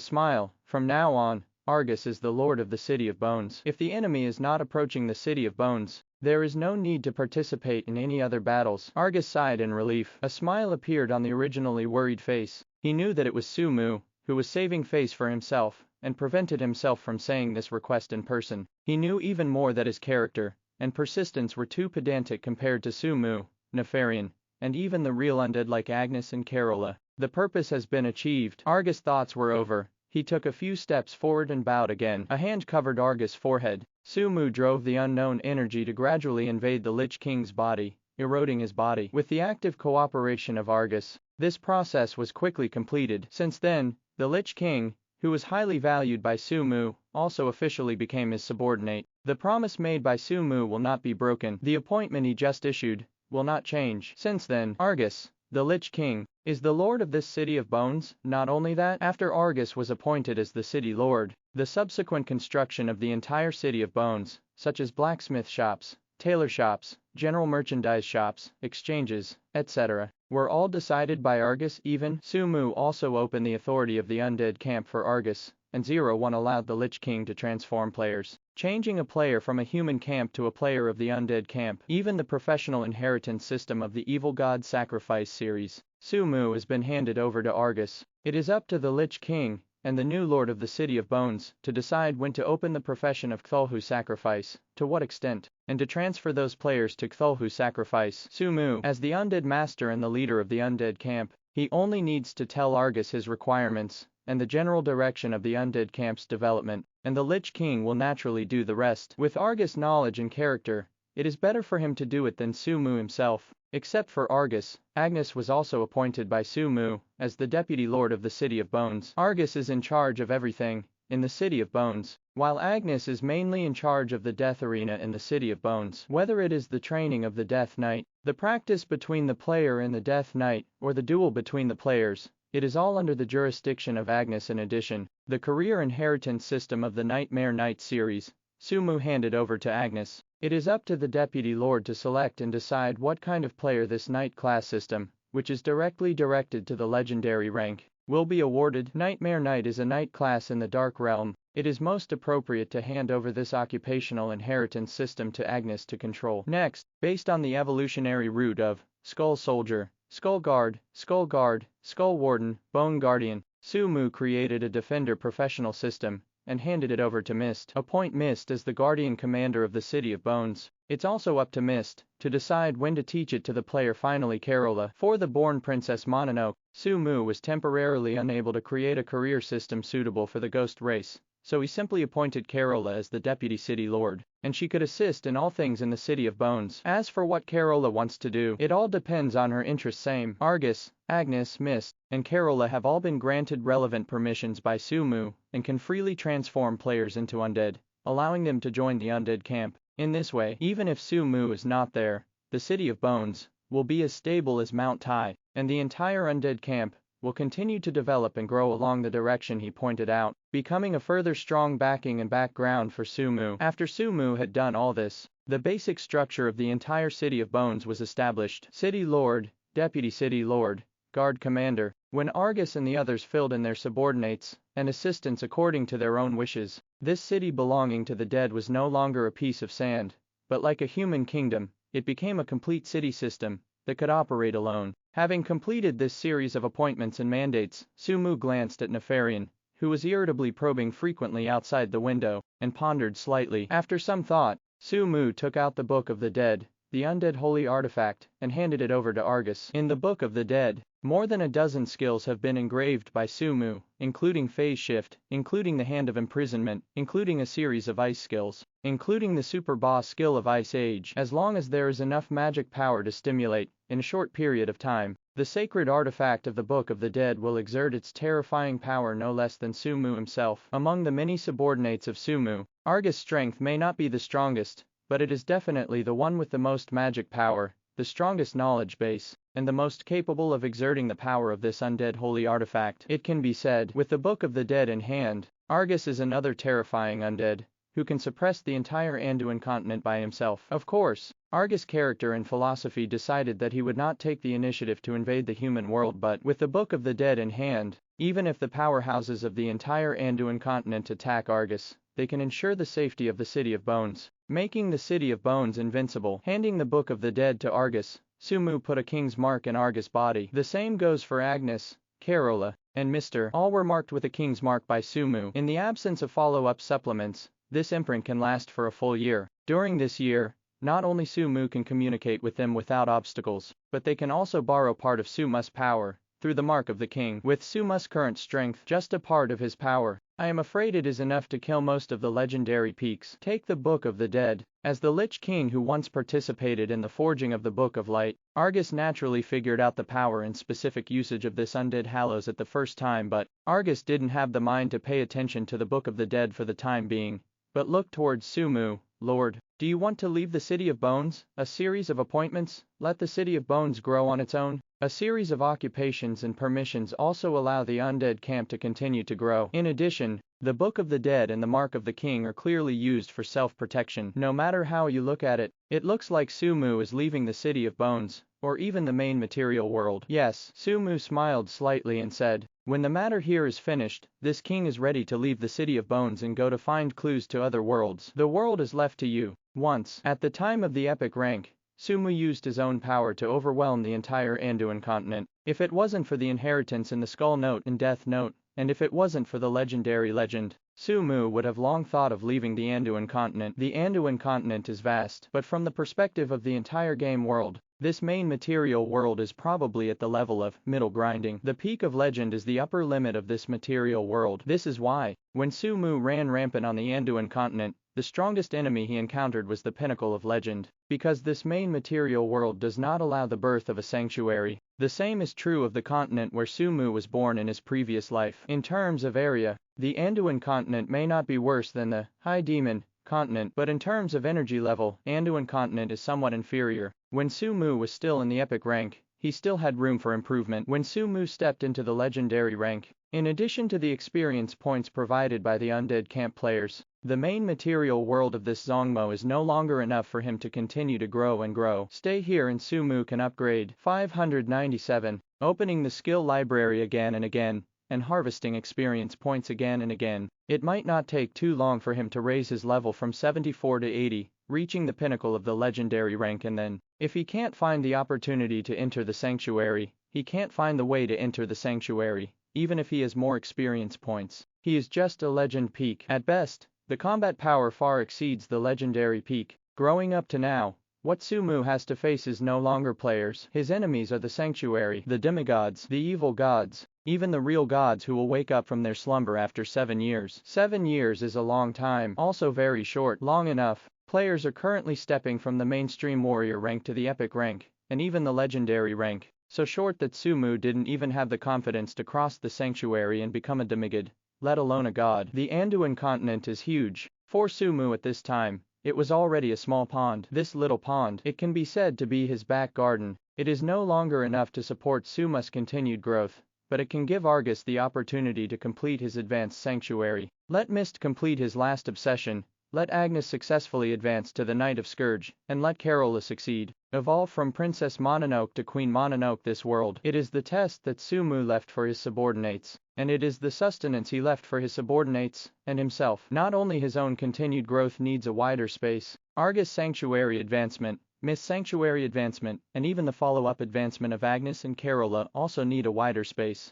smile, "From now on, Argus is the Lord of the City of Bones. If the enemy is not approaching the City of Bones, there is no need to participate in any other battles." Argus sighed in relief. A smile appeared on the originally worried face. He knew that it was Su Mu who was saving face for himself, and prevented himself from saying this request in person. He knew even more that his character and persistence were too pedantic compared to Su Mu, Nefarian, and even the real undead like Agnes and Carola. The purpose has been achieved. Argus' thoughts were over. He took a few steps forward and bowed again. A hand covered Argus' forehead. Su Mu drove the unknown energy to gradually invade the Lich King's body, eroding his body. With the active cooperation of Argus, this process was quickly completed. Since then, the Lich King, who was highly valued by Su Mu, also officially became his subordinate. The promise made by Su Mu will not be broken. The appointment he just issued will not change. Since then, Argus, the Lich King, is the lord of this City of Bones. Not only that, after Argus was appointed as the city lord, the subsequent construction of the entire City of Bones, such as blacksmith shops, tailor shops, general merchandise shops, exchanges, etc., were all decided by Argus. Even Su Mu also opened the authority of the undead camp for Argus, and 01 allowed the Lich King to transform players, changing a player from a human camp to a player of the undead camp. Even the professional inheritance system of the Evil God Sacrifice series, Su Mu, has been handed over to Argus. It is up to the Lich King and the new lord of the City of Bones to decide when to open the profession of Cthulhu Sacrifice, to what extent, and to transfer those players to Cthulhu Sacrifice. Su Mu, as the undead master and the leader of the undead camp, he only needs to tell Argus his requirements and the general direction of the undead camp's development, and the Lich King will naturally do the rest. With Argus' knowledge and character, it is better for him to do it than Su Mu himself. Except for Argus, Agnes was also appointed by Su Mu as the deputy lord of the City of Bones. Argus is in charge of everything in the City of Bones, while Agnes is mainly in charge of the death arena in the City of Bones. Whether it is the training of the Death Knight, the practice between the player and the Death Knight, or the duel between the players, it is all under the jurisdiction of Agnes. In addition, the career inheritance system of the Nightmare Knight series, Su Mu handed over to Agnes. It is up to the Deputy Lord to select and decide what kind of player this Knight class system, which is directly directed to the legendary rank, will be awarded. Nightmare Knight is a Knight class in the Dark Realm. It is most appropriate to hand over this occupational inheritance system to Agnes to control. Next, based on the evolutionary root of Skull Soldier, Skull Guard, Skull Warden, Bone Guardian, Su Mu created a Defender professional system and handed it over to Mist. Appoint Mist as the Guardian Commander of the City of Bones. It's also up to Mist to decide when to teach it to the player. Finally, Carola. For the born Princess Mononoke, Su Mu was temporarily unable to create a career system suitable for the ghost race, so he simply appointed Carola as the Deputy City Lord, and she could assist in all things in the City of Bones. As for what Carola wants to do, it all depends on her interests. Same. Argus, Agnes, Mist, and Carola have all been granted relevant permissions by Su Mu, and can freely transform players into undead, allowing them to join the undead camp. In this way, even if Su Mu is not there, the City of Bones will be as stable as Mount Tai, and the entire undead camp will continue to develop and grow along the direction he pointed out, becoming a further strong backing and background for Su Mu. After Su Mu had done all this, the basic structure of the entire City of Bones was established. City Lord, Deputy City Lord, Guard Commander. When Argus and the others filled in their subordinates and assistants according to their own wishes, this city belonging to the dead was no longer a piece of sand, but like a human kingdom, it became a complete city system that could operate alone. Having completed this series of appointments and mandates, Su Mu glanced at Nefarian, who was irritably probing frequently outside the window, and pondered slightly. After some thought, Su Mu took out the Book of the Dead, the undead holy artifact, and handed it over to Argus. In the Book of the Dead, more than a dozen skills have been engraved by Su Mu, including phase shift, including the Hand of Imprisonment, including a series of ice skills, including the super boss skill of Ice Age. As long as there is enough magic power to stimulate in a short period of time. The sacred artifact of the Book of the Dead will exert its terrifying power no less than Sumu himself. Among the many subordinates of Sumu, Argus' strength may not be the strongest, but it is definitely the one with the most magic power, the strongest knowledge base, and the most capable of exerting the power of this undead holy artifact. It can be said, with the Book of the Dead in hand, Argus is another terrifying undead, who can suppress the entire Anduin continent by himself. Of course, Argus' character and philosophy decided that he would not take the initiative to invade the human world, but with the Book of the Dead in hand, even if the powerhouses of the entire Anduin continent attack Argus, they can ensure the safety of the City of Bones, making the City of Bones invincible. Handing the Book of the Dead to Argus, Sumu put a king's mark in Argus' body. The same goes for Agnes, Carola, and Mr. All were marked with a king's mark by Sumu. In the absence of follow-up supplements, this imprint can last for a full year. During this year, not only Sumu can communicate with them without obstacles, but they can also borrow part of Sumu's power, through the mark of the king. With Sumu's current strength just a part of his power, I am afraid it is enough to kill most of the legendary peaks. Take the Book of the Dead. As the Lich King who once participated in the forging of the Book of Light, Argus naturally figured out the power and specific usage of this undead hallows at the first time, but Argus didn't have the mind to pay attention to the Book of the Dead for the time being, but looked towards Sumu. Lord, do you want to leave the City of Bones? A series of appointments, let the City of Bones grow on its own. A series of occupations and permissions also allow the undead camp to continue to grow. In addition, the Book of the Dead and the Mark of the King are clearly used for self-protection. No matter how you look at it, it looks like Sumu is leaving the City of Bones, or even the main material world. Yes, Sumu smiled slightly and said, when the matter here is finished, this king is ready to leave the City of Bones and go to find clues to other worlds. The world is left to you. Once, at the time of the epic rank, Sumu used his own power to overwhelm the entire Anduin continent. If it wasn't for the inheritance in the Skull Note and Death Note, and if it wasn't for the legendary legend, Sumu would have long thought of leaving the Anduin continent. The Anduin continent is vast, but from the perspective of the entire game world, this main material world is probably at the level of middle grinding. The peak of legend is the upper limit of this material world. This is why, when Sumu ran rampant on the Anduin continent, the strongest enemy he encountered was the pinnacle of legend, because this main material world does not allow the birth of a sanctuary. The same is true of the continent where Sumu was born in his previous life. In terms of area, the Anduin continent may not be worse than the High Demon continent, but in terms of energy level, Anduin continent is somewhat inferior. When Sumu was still in the epic rank, he still had room for improvement. When Sumu stepped into the legendary rank, in addition to the experience points provided by the undead camp players, the main material world of this Zongmo is no longer enough for him to continue to grow and grow. Stay here and Sumu can upgrade. 597. Opening the skill library again and again, and harvesting experience points again and again. It might not take too long for him to raise his level from 74 to 80, reaching the pinnacle of the legendary rank, and then, if he can't find the opportunity to enter the sanctuary, he can't find the way to enter the sanctuary, even if he has more experience points. He is just a legend peak. At best, the combat power far exceeds the legendary peak. Growing up to now, what Sumu has to face is no longer players. His enemies are the sanctuary, the demigods, the evil gods, even the real gods who will wake up from their slumber after 7 years. 7 years is a long time, also very short. Long enough, players are currently stepping from the mainstream warrior rank to the epic rank, and even the legendary rank. So short that Sumu didn't even have the confidence to cross the sanctuary and become a demigod, let alone a god. The Anduin continent is huge. For Sumu at this time, it was already a small pond. This little pond, it can be said to be his back garden. It is no longer enough to support Sumu's continued growth, but it can give Argus the opportunity to complete his advanced sanctuary. Let Mist complete his last obsession, let Agnes successfully advance to the Knight of Scourge, and let Carola succeed. Evolve from Princess Mononoke to Queen Mononoke this world. It is the test that Sumu left for his subordinates, and it is the sustenance he left for his subordinates, and himself. Not only his own continued growth needs a wider space, Argus Sanctuary advancement, Miss Sanctuary advancement, and even the follow-up advancement of Agnes and Carola also need a wider space.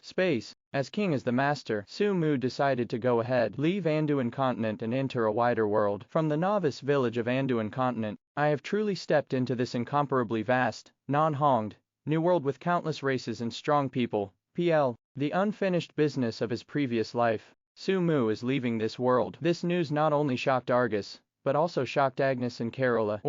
As king as the master, Sumu decided to go ahead, leave Anduin continent and enter a wider world. From the novice village of Anduin continent, I have truly stepped into this incomparably vast, non-honged, new world with countless races and strong people. PL. The unfinished business of his previous life. Sumu is leaving this world. This news not only shocked Argus, but also shocked Agnes and Carola.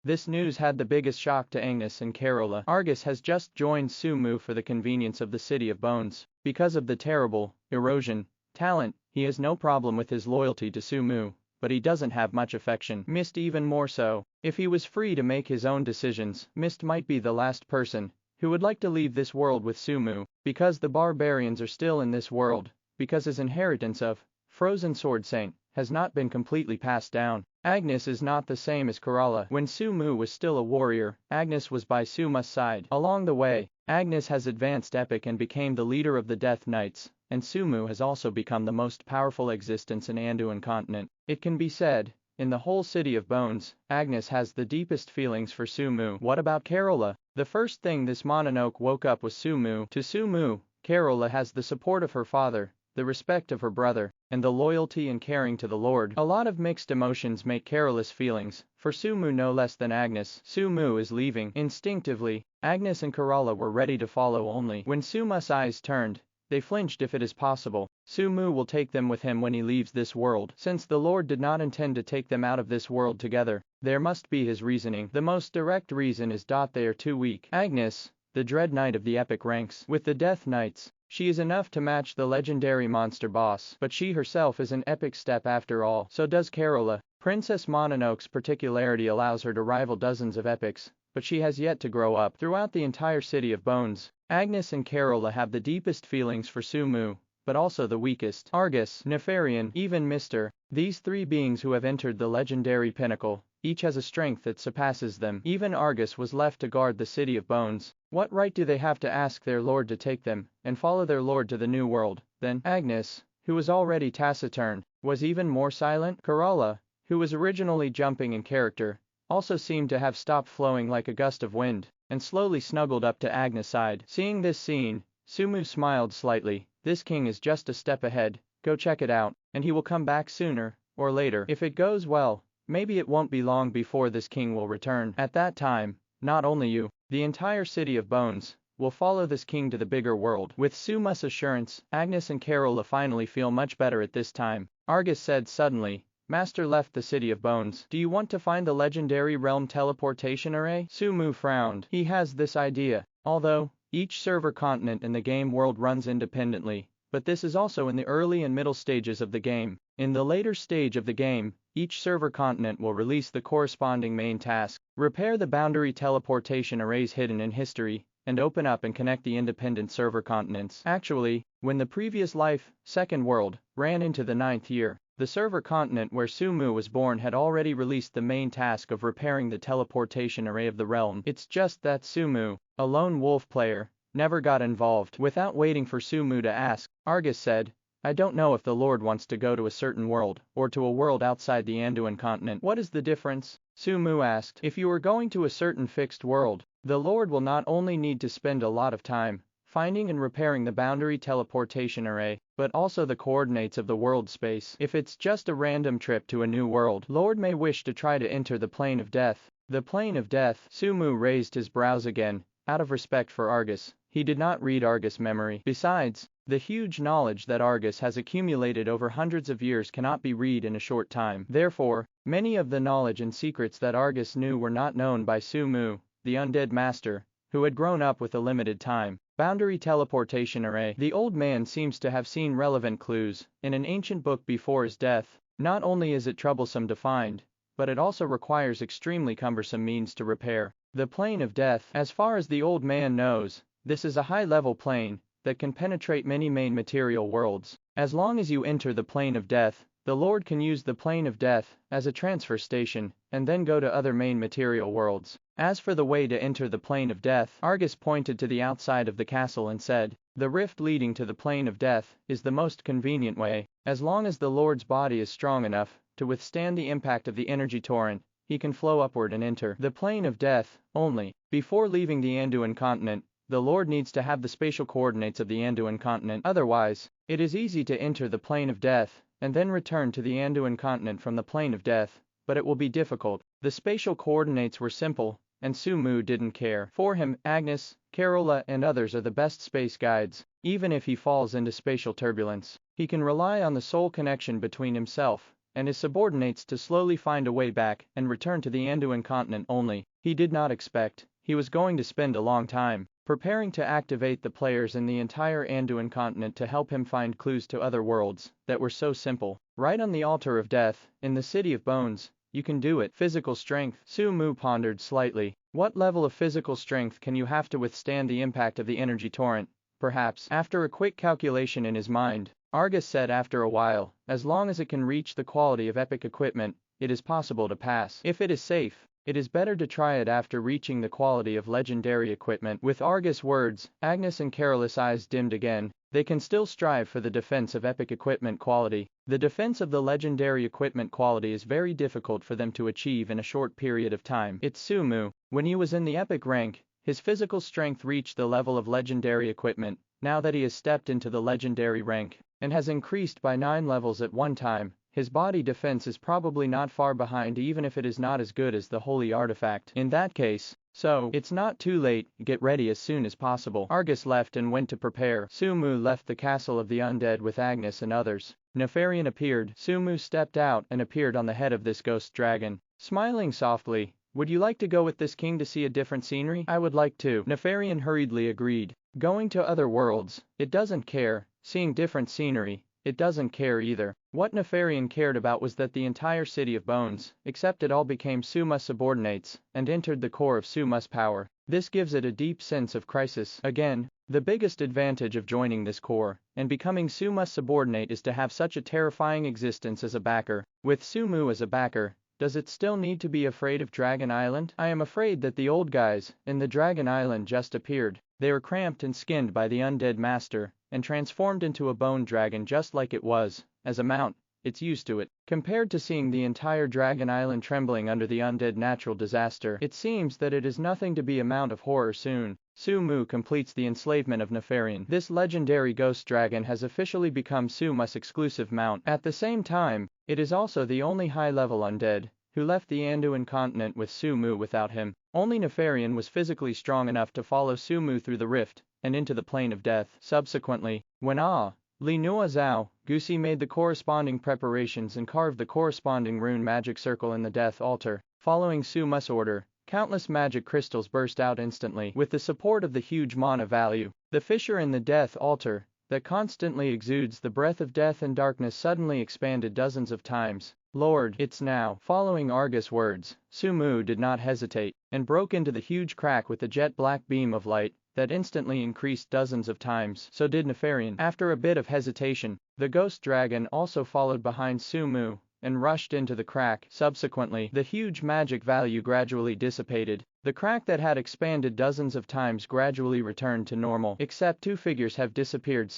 This news had the biggest shock to Agnes and Carola. Argus has just joined Sumu for the convenience of the City of Bones. Because of the terrible erosion talent, he has no problem with his loyalty to Sumu, but he doesn't have much affection. Mist even more so. If he was free to make his own decisions, Mist might be the last person who would like to leave this world with Sumu, because the barbarians are still in this world, because his inheritance of Frozen Sword Saint has not been completely passed down. Agnes is not the same as Kerala. When Sumu was still a warrior, Agnes was by Suma's side. Along the way, Agnes has advanced epic and became the leader of the Death Knights, and Sumu has also become the most powerful existence in Anduin continent. It can be said, in the whole City of Bones, Agnes has the deepest feelings for Sumu. What about Carola? The first thing this Mononoke woke up was Sumu. To Sumu, Carola has the support of her father, the respect of her brother, and the loyalty and caring to the Lord. A lot of mixed emotions make Carola's feelings for Sumu no less than Agnes. Sumu is leaving. Instinctively, Agnes and Kerala were ready to follow only. When Suma's eyes turned, they flinched. If it is possible, Sumu will take them with him when he leaves this world. Since the Lord did not intend to take them out of this world together, there must be his reasoning. The most direct reason is they are too weak. Agnes, the Dread Knight of the epic ranks with the Death Knights, she is enough to match the legendary monster boss, but she herself is an epic step after all. So does Carola. Princess Mononoke's particularity allows her to rival dozens of epics, but she has yet to grow up. Throughout the entire City of Bones, Agnes and Carola have the deepest feelings for Sumu, but also the weakest. Argus, Nefarian, even Mr. These three beings who have entered the legendary pinnacle, each has a strength that surpasses them. Even Argus was left to guard the City of Bones. What right do they have to ask their lord to take them and follow their lord to the new world? Then Agnes, who was already taciturn, was even more silent. Kerala, who was originally jumping in character, also seemed to have stopped flowing like a gust of wind, and slowly snuggled up to Agnes' side. Seeing this scene, Sumu smiled slightly. This king is just a step ahead. Go check it out, and he will come back sooner or later. If it goes well, maybe it won't be long before this king will return. At that time, not only you, the entire City of Bones, will follow this king to the bigger world. With Suma's assurance, Agnes and Carola finally feel much better at this time. Argus said suddenly, Master left the City of Bones. Do you want to find the legendary realm teleportation array? Sumu frowned. He has this idea. Although each server continent in the game world runs independently, but this is also in the early and middle stages of the game. In the later stage of the game, each server continent will release the corresponding main task. Repair the boundary teleportation arrays hidden in history, and open up and connect the independent server continents. Actually, when the previous life, second world, ran into the 9th year, the server continent where Sumu was born had already released the main task of repairing the teleportation array of the realm. It's just that Sumu, a lone wolf player, never got involved. Without waiting for Sumu to ask, Argus said, I don't know if the Lord wants to go to a certain world, or to a world outside the Anduin continent. What is the difference? Sumu asked. If you are going to a certain fixed world, the Lord will not only need to spend a lot of time finding and repairing the boundary teleportation array, but also the coordinates of the world space. If it's just a random trip to a new world, Lord may wish to try to enter the plane of death. The plane of death. Sumu raised his brows again, out of respect for Argus. He did not read Argus' memory. Besides, the huge knowledge that Argus has accumulated over hundreds of years cannot be read in a short time. Therefore, many of the knowledge and secrets that Argus knew were not known by Sumu, the undead master, who had grown up with a limited time. Boundary teleportation array. The old man seems to have seen relevant clues in an ancient book before his death. Not only is it troublesome to find, but it also requires extremely cumbersome means to repair. The plane of death. As far as the old man knows, this is a high-level plane that can penetrate many main material worlds. As long as you enter the plane of death, the Lord can use the plane of death as a transfer station, and then go to other main material worlds. As for the way to enter the plane of death, Argus pointed to the outside of the castle and said, the rift leading to the plane of death is the most convenient way. As long as the Lord's body is strong enough to withstand the impact of the energy torrent, he can flow upward and enter the plane of death. Only, before leaving the Anduin continent, the Lord needs to have the spatial coordinates of the Anduin continent. Otherwise, it is easy to enter the plane of death, and then return to the Anduin continent from the plane of death, but it will be difficult. The spatial coordinates were simple, and Sumu didn't care. For him, Agnes, Carola and others are the best space guides. Even if he falls into spatial turbulence, he can rely on the soul connection between himself and his subordinates to slowly find a way back and return to the Anduin continent only. He did not expect he was going to spend a long time preparing to activate the players in the entire Anduin continent to help him find clues to other worlds that were so simple. Right on the altar of death, in the City of Bones, you can do it. Physical strength. Sumu pondered slightly. What level of physical strength can you have to withstand the impact of the energy torrent? Perhaps. After a quick calculation in his mind, Argus said after a while, as long as it can reach the quality of epic equipment, it is possible to pass. If it is safe, it is better to try it after reaching the quality of legendary equipment. With Argus' words, Agnes and Carolus' eyes dimmed again. They can still strive for the defense of epic equipment quality. The defense of the legendary equipment quality is very difficult for them to achieve in a short period of time. It's Sumu. When he was in the epic rank, his physical strength reached the level of legendary equipment. Now that he has stepped into the legendary rank and has increased by 9 levels at one time, his body defense is probably not far behind, even if it is not as good as the holy artifact. In that case, so it's not too late, get ready as soon as possible. Argus left and went to prepare. Sumu left the castle of the undead with Agnes and others. Nefarian appeared. Sumu stepped out and appeared on the head of this ghost dragon. Smiling softly, would you like to go with this king to see a different scenery? I would like to. Nefarian hurriedly agreed. Going to other worlds, it doesn't care. Seeing different scenery, it doesn't care either. What Nefarian cared about was that the entire City of Bones, except it all became Suma's subordinates, and entered the core of Suma's power. This gives it a deep sense of crisis. Again, the biggest advantage of joining this core, and becoming Suma's subordinate, is to have such a terrifying existence as a backer. With Sumu as a backer, does it still need to be afraid of Dragon Island? I am afraid that the old guys in the Dragon Island just appeared. They were cramped and skinned by the undead master, and transformed into a bone dragon just like it was. As a mount, it's used to it. Compared to seeing the entire Dragon Island trembling under the undead natural disaster, it seems that it is nothing to be a mount of horror soon. Sumu completes the enslavement of Nefarian. This legendary ghost dragon has officially become Suma's exclusive mount. At the same time, it is also the only high-level undead who left the Anduin continent with Sumu without him. Only Nefarian was physically strong enough to follow Sumu through the rift and into the plane of death. Subsequently, when Li Nua Zhao, Gusi made the corresponding preparations and carved the corresponding rune magic circle in the death altar. Following Suma's order, countless magic crystals burst out instantly. With the support of the huge mana value, the fissure in the death altar, that constantly exudes the breath of death and darkness, suddenly expanded dozens of times. Lord, it's now. Following Argus' words, Sumu did not hesitate, and broke into the huge crack with a jet black beam of light that instantly increased dozens of times. So did Nefarian. After a bit of hesitation, the ghost dragon also followed behind Sumu and rushed into the crack. Subsequently, the huge magic value gradually dissipated. The crack that had expanded dozens of times gradually returned to normal. Except 2 figures have disappeared.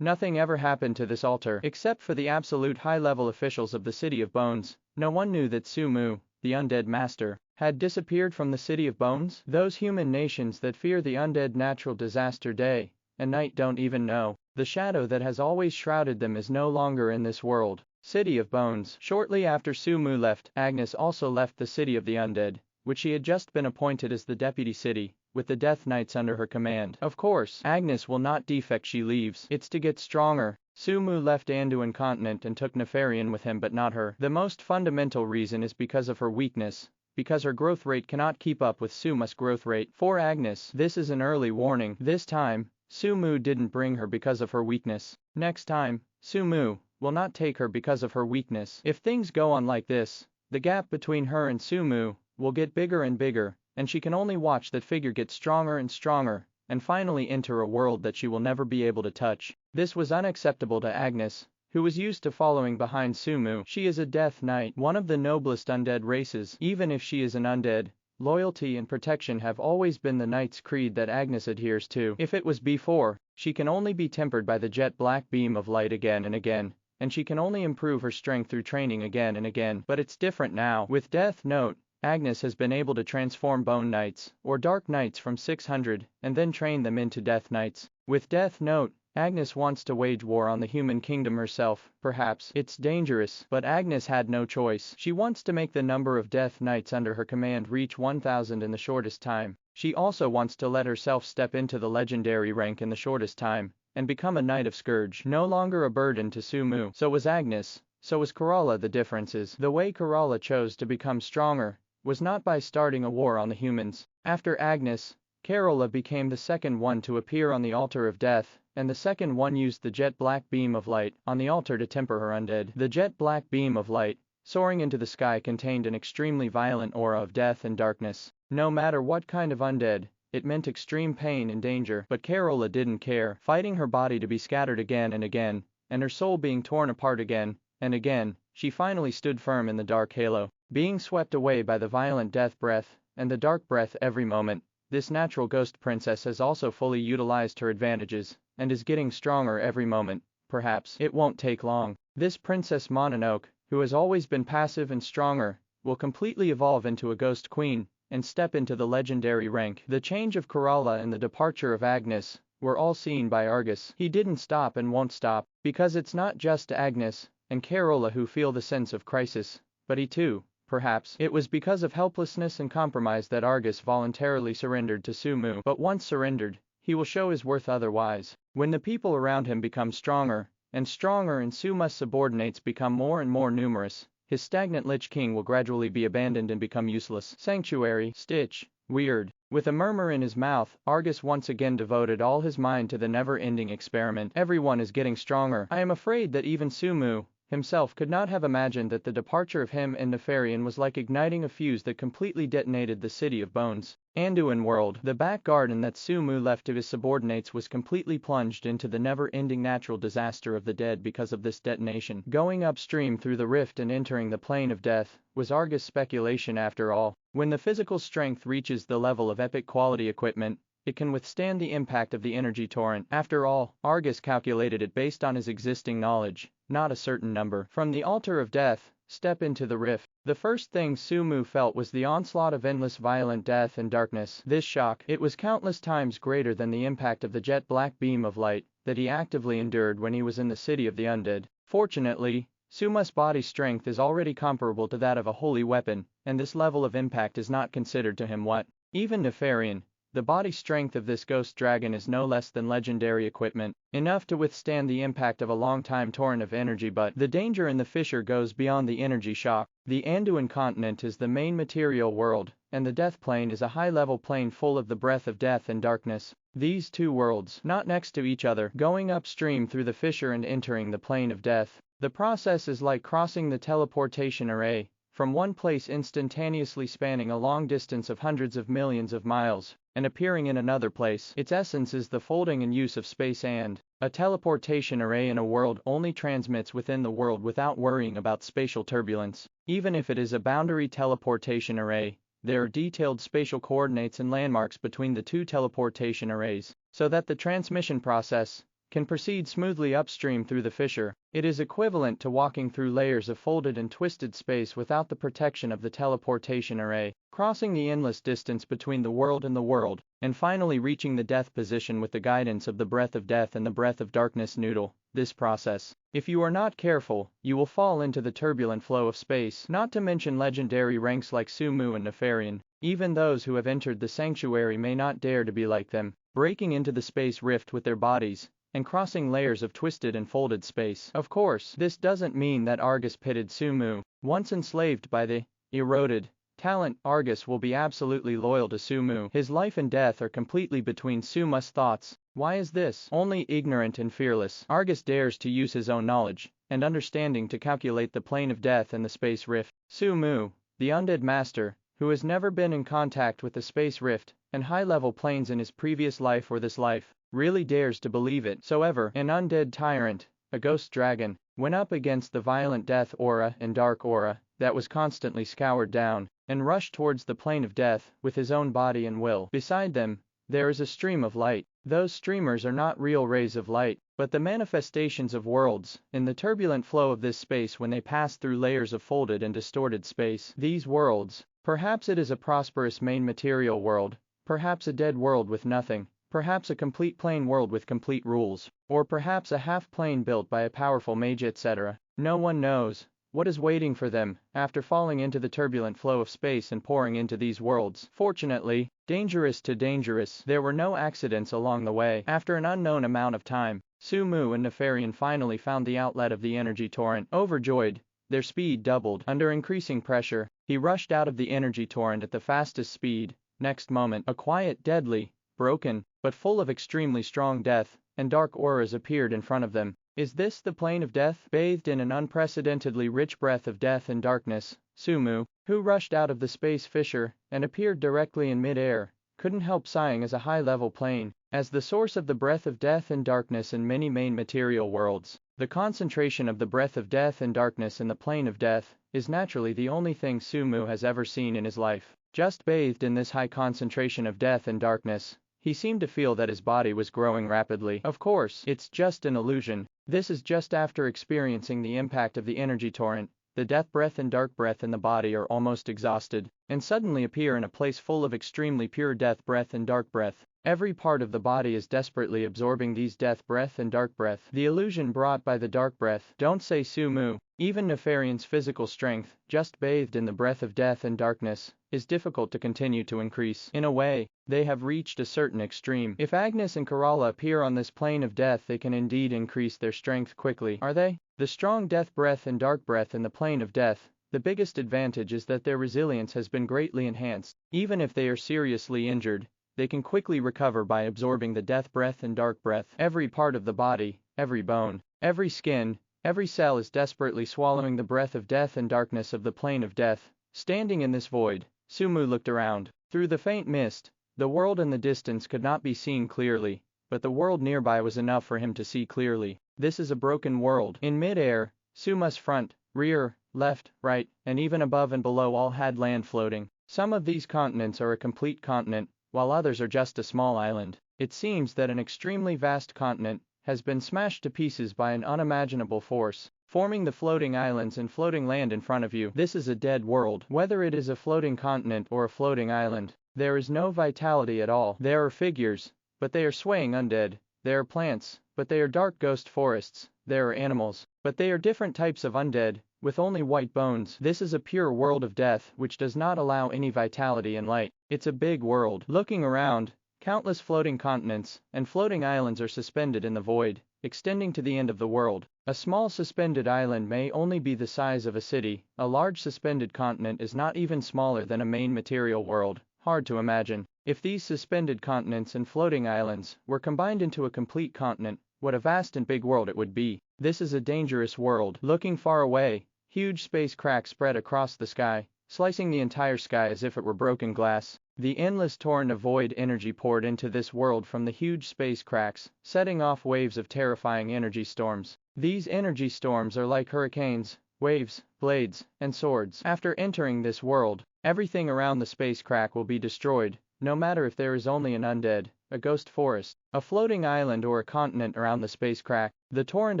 Nothing ever happened to this altar. Except for the absolute high-level officials of the City of Bones, no one knew that Sumu, the undead master, had disappeared from the City of Bones. Those human nations that fear the undead natural disaster day and night don't even know. The shadow that has always shrouded them is no longer in this world. City of Bones. Shortly after Sumu left, Agnes also left the City of the Undead, which she had just been appointed as the deputy city, with the Death Knights under her command. Of course, Agnes will not defect. She leaves. It's to get stronger. Sumu left Anduin continent and took Nefarian with him, but not her. The most fundamental reason is because of her weakness, because her growth rate cannot keep up with Suma's growth rate. For Agnes, this is an early warning. This time, Sumu didn't bring her because of her weakness. Next time, Sumu will not take her because of her weakness. If things go on like this, the gap between her and Sumu will get bigger and bigger, and she can only watch that figure get stronger and stronger, and finally enter a world that she will never be able to touch. This was unacceptable to Agnes, who was used to following behind Sumu. She is a Death Knight, one of the noblest undead races. Even if she is an undead, loyalty and protection have always been the knight's creed that Agnes adheres to. If it was before, she can only be tempered by the jet black beam of light again and again, and she can only improve her strength through training again and again. But it's different now. With Death Note, Agnes has been able to transform Bone Knights, or Dark Knights from 600, and then train them into Death Knights. With Death Note, Agnes wants to wage war on the human kingdom herself. Perhaps it's dangerous, but Agnes had no choice. She wants to make the number of Death Knights under her command reach 1,000 in the shortest time. She also wants to let herself step into the legendary rank in the shortest time, and become a Knight of Scourge, no longer a burden to Sumu. So was Agnes. so was Kerala. The difference is, the way Kerala chose to become stronger was not by starting a war on the humans. After Agnes, Kerala became the second one to appear on the altar of death, and the second one used the jet black beam of light on the altar to temper her undead. The jet black beam of light, soaring into the sky, contained an extremely violent aura of death and darkness. No matter what kind of undead, it meant extreme pain and danger, but Kerala didn't care, fighting her body to be scattered again and again, and her soul being torn apart again and again. She finally stood firm in the dark halo, being swept away by the violent death breath and the dark breath every moment. This natural ghost princess has also fully utilized her advantages and is getting stronger every moment. Perhaps it won't take long. This Princess Mononoke, who has always been passive and stronger, will completely evolve into a ghost queen and step into the legendary rank. The change of Kerala and the departure of Agnes were all seen by Argus. He didn't stop and won't stop, because it's not just Agnes and Kerala who feel the sense of crisis, but he too. Perhaps it was because of helplessness and compromise that Argus voluntarily surrendered to Sumu. But once surrendered, he will show his worth otherwise. When the people around him become stronger and stronger and Sumu's subordinates become more and more numerous, his stagnant Lich King will gradually be abandoned and become useless. Sanctuary, Stitch, weird. With a murmur in his mouth, Argus once again devoted all his mind to the never-ending experiment. Everyone is getting stronger. I am afraid that even Sumu himself could not have imagined that the departure of him and Nefarian was like igniting a fuse that completely detonated the City of Bones. Anduin world. The back garden that Sumu left to his subordinates was completely plunged into the never-ending natural disaster of the dead because of this detonation. Going upstream through the rift and entering the plane of death was Argus' speculation after all. When the physical strength reaches the level of epic quality equipment, it can withstand the impact of the energy torrent. After all, Argus calculated it based on his existing knowledge, not a certain number. From the altar of death, step into the rift. The first thing Sumu felt was the onslaught of endless violent death and darkness. This shock, it was countless times greater than the impact of the jet black beam of light that he actively endured when he was in the City of the Undead. Fortunately, Sumu's body strength is already comparable to that of a holy weapon, and this level of impact is not considered to him what. Even Nefarian, the body strength of this ghost dragon is no less than legendary equipment, enough to withstand the impact of a long-time torrent of energy. But the danger in the fissure goes beyond the energy shock. The Anduin continent is the main material world, and the death plane is a high-level plane full of the breath of death and darkness. These two worlds, not next to each other, going upstream through the fissure and entering the plane of death. The process is like crossing the teleportation array, from one place instantaneously spanning a long distance of hundreds of millions of miles, and appearing in another place. Its essence is the folding and use of space, and a teleportation array in a world only transmits within the world without worrying about spatial turbulence. Even if it is a boundary teleportation array, there are detailed spatial coordinates and landmarks between the two teleportation arrays, so that the transmission process can proceed smoothly upstream through the fissure. It is equivalent to walking through layers of folded and twisted space without the protection of the teleportation array, crossing the endless distance between the world and the world, and finally reaching the death position with the guidance of the breath of death and the breath of darkness noodle. This process, if you are not careful, you will fall into the turbulent flow of space, not to mention legendary ranks like Sumu and Nefarian. Even those who have entered the sanctuary may not dare to be like them, breaking into the space rift with their bodies, and crossing layers of twisted and folded space. Of course, this doesn't mean that Argus pitted Sumu. Once enslaved by the eroded talent, Argus will be absolutely loyal to Sumu. His life and death are completely between Sumu's thoughts. Why is this? Only ignorant and fearless Argus dares to use his own knowledge and understanding to calculate the plane of death and the space rift. Sumu, the undead master, who has never been in contact with the space rift and high-level planes in his previous life or this life, really dares to believe it. So ever, an undead tyrant, a ghost dragon, went up against the violent death aura and dark aura that was constantly scoured down, and rushed towards the plane of death with his own body and will. Beside them, there is a stream of light. Those streamers are not real rays of light, but the manifestations of worlds in the turbulent flow of this space when they pass through layers of folded and distorted space. These worlds, perhaps it is a prosperous main material world, perhaps a dead world with nothing, perhaps a complete plane world with complete rules, or perhaps a half plane built by a powerful mage, etc. No one knows, What is waiting for them, after falling into the turbulent flow of space and pouring into these worlds? Fortunately, dangerous to dangerous, there were no accidents along the way. After an unknown amount of time, Sumu and Nefarian finally found the outlet of the energy torrent. Overjoyed, their speed doubled. Under increasing pressure, he rushed out of the energy torrent at the fastest speed. Next moment, a quiet, deadly, broken, but full of extremely strong death and dark auras appeared in front of them. Is this the plane of death? Bathed in an unprecedentedly rich breath of death and darkness, Sumu, who rushed out of the space fissure and appeared directly in mid-air, couldn't help sighing as a high-level plane, as the source of the breath of death and darkness in many main material worlds. The concentration of the breath of death and darkness in the plane of death is naturally the only thing Sumu has ever seen in his life. Just bathed in this high concentration of death and darkness, he seemed to feel that his body was growing rapidly. Of course, it's just an illusion. This is just after experiencing the impact of the energy torrent. The death breath and dark breath in the body are almost exhausted, and suddenly appear in a place full of extremely pure death breath and dark breath. Every part of the body is desperately absorbing these death breath and dark breath. The illusion brought by the dark breath. Don't say Sumu. Even Nefarian's physical strength, just bathed in the breath of death and darkness, is difficult to continue to increase. In a way, they have reached a certain extreme. If Agnes and Kerala appear on this plane of death, they can indeed increase their strength quickly. Are they? The strong death breath and dark breath in the plane of death. The biggest advantage is that their resilience has been greatly enhanced. Even if they are seriously injured, they can quickly recover by absorbing the death breath and dark breath. Every part of the body, every bone, every skin, every cell is desperately swallowing the breath of death and darkness of the plane of death. Standing in this void, Sumu looked around. Through the faint mist, the world in the distance could not be seen clearly, but the world nearby was enough for him to see clearly. This is a broken world. In mid-air, Suma's front, rear, left, right, and even above and below all had land floating. Some of these continents are a complete continent, while others are just a small island. It seems that an extremely vast continent has been smashed to pieces by an unimaginable force, forming the floating islands and floating land in front of you. This is a dead world. Whether it is a floating continent or a floating island, there is no vitality at all. There are figures, but they are swaying undead. There are plants, but they are dark ghost forests. There are animals, but they are different types of undead, with only white bones. This is a pure world of death which does not allow any vitality and light. It's a big world. Looking around, countless floating continents and floating islands are suspended in the void, extending to the end of the world. A small suspended island may only be the size of a city. A large suspended continent is not even smaller than a main material world. Hard to imagine. If these suspended continents and floating islands were combined into a complete continent, what a vast and big world it would be. This is a dangerous world. Looking far away, huge space cracks spread across the sky, slicing the entire sky as if it were broken glass. The endless torrent of void energy poured into this world from the huge space cracks, setting off waves of terrifying energy storms. These energy storms are like hurricanes, waves, blades, and swords. After entering this world, everything around the space crack will be destroyed, no matter if there is only an undead, a ghost forest, a floating island or a continent around the space crack. The torrent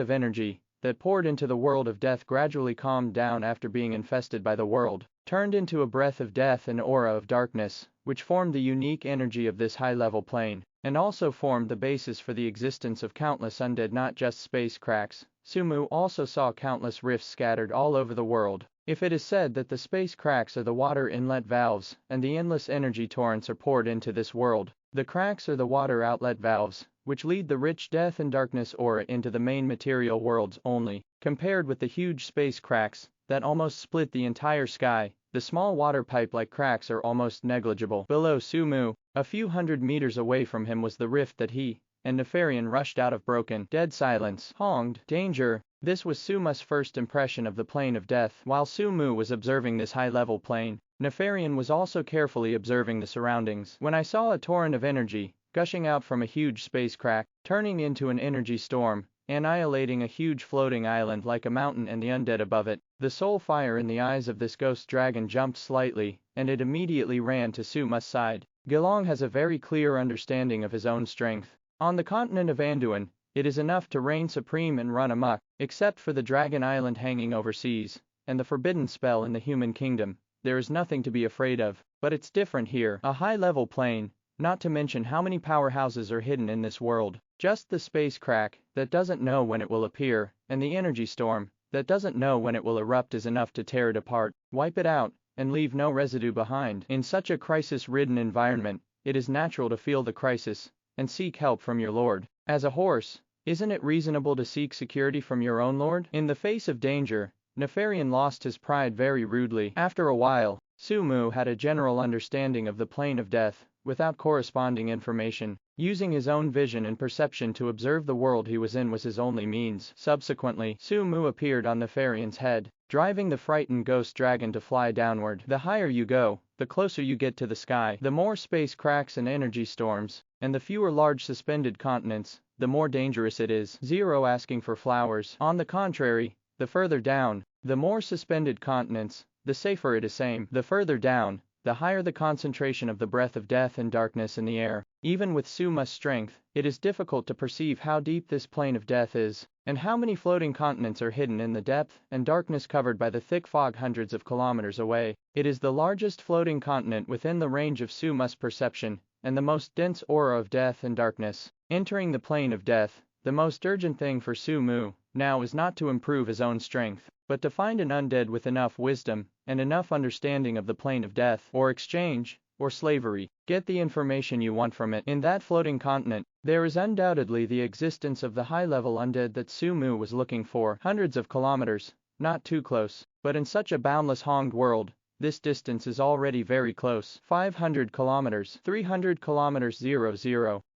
of energy that poured into the world of death gradually calmed down after being infested by the world, turned into a breath of death and aura of darkness, which formed the unique energy of this high-level plane, and also formed the basis for the existence of countless undead, not just space cracks. Sumu also saw countless rifts scattered all over the world. If it is said that the space cracks are the water inlet valves, and the endless energy torrents are poured into this world, the cracks are the water outlet valves, which lead the rich death and darkness aura into the main material worlds only. Compared with the huge space cracks that almost split the entire sky, the small water pipe-like cracks are almost negligible. Below Sumu, a few hundred meters away from him, was the rift that he and Nefarian rushed out of. Broken, dead silence, honged, danger. This was Suma's first impression of the plane of death. While Sumu was observing this high-level plane, Nefarian was also carefully observing the surroundings. When I saw a torrent of energy gushing out from a huge space crack, turning into an energy storm, annihilating a huge floating island like a mountain and the undead above it, the soul fire in the eyes of this ghost dragon jumped slightly, and it immediately ran to Suma's side. Gelong has a very clear understanding of his own strength. On the continent of Anduin, it is enough to reign supreme and run amok, except for the dragon island hanging overseas, and the forbidden spell in the human kingdom. There is nothing to be afraid of. But it's different here. A high-level plane, not to mention how many powerhouses are hidden in this world. Just the space crack that doesn't know when it will appear, and the energy storm that doesn't know when it will erupt is enough to tear it apart, wipe it out, and leave no residue behind. In such a crisis-ridden environment, it is natural to feel the crisis and seek help from your lord. As a horse, isn't it reasonable to seek security from your own lord? In the face of danger, Nefarian lost his pride very rudely. After a while, Sumu had a general understanding of the plane of death, without corresponding information. Using his own vision and perception to observe the world he was in was his only means. Subsequently, Sumu appeared on Nefarian's head, driving the frightened ghost dragon to fly downward. The higher you go, the closer you get to the sky, the more space cracks and energy storms, and the fewer large suspended continents, the more dangerous it is. Zero asking for flowers. On the contrary, the further down, the more suspended continents, the safer it is. The further down, the higher the concentration of the breath of death and darkness in the air. Even with Suma's strength, it is difficult to perceive how deep this plane of death is, and how many floating continents are hidden in the depth and darkness covered by the thick fog hundreds of kilometers away. It is the largest floating continent within the range of Suma's perception, and the most dense aura of death and darkness. Entering the plane of death, the most urgent thing for Sumu now is not to improve his own strength, but to find an undead with enough wisdom and enough understanding of the plane of death, or exchange, or slavery. Get the information you want from it. In that floating continent, there is undoubtedly the existence of the high-level undead that Sumu was looking for. Hundreds of kilometers, not too close, but in such a boundless Honged world, this distance is already very close. 500 kilometers, 300 kilometers,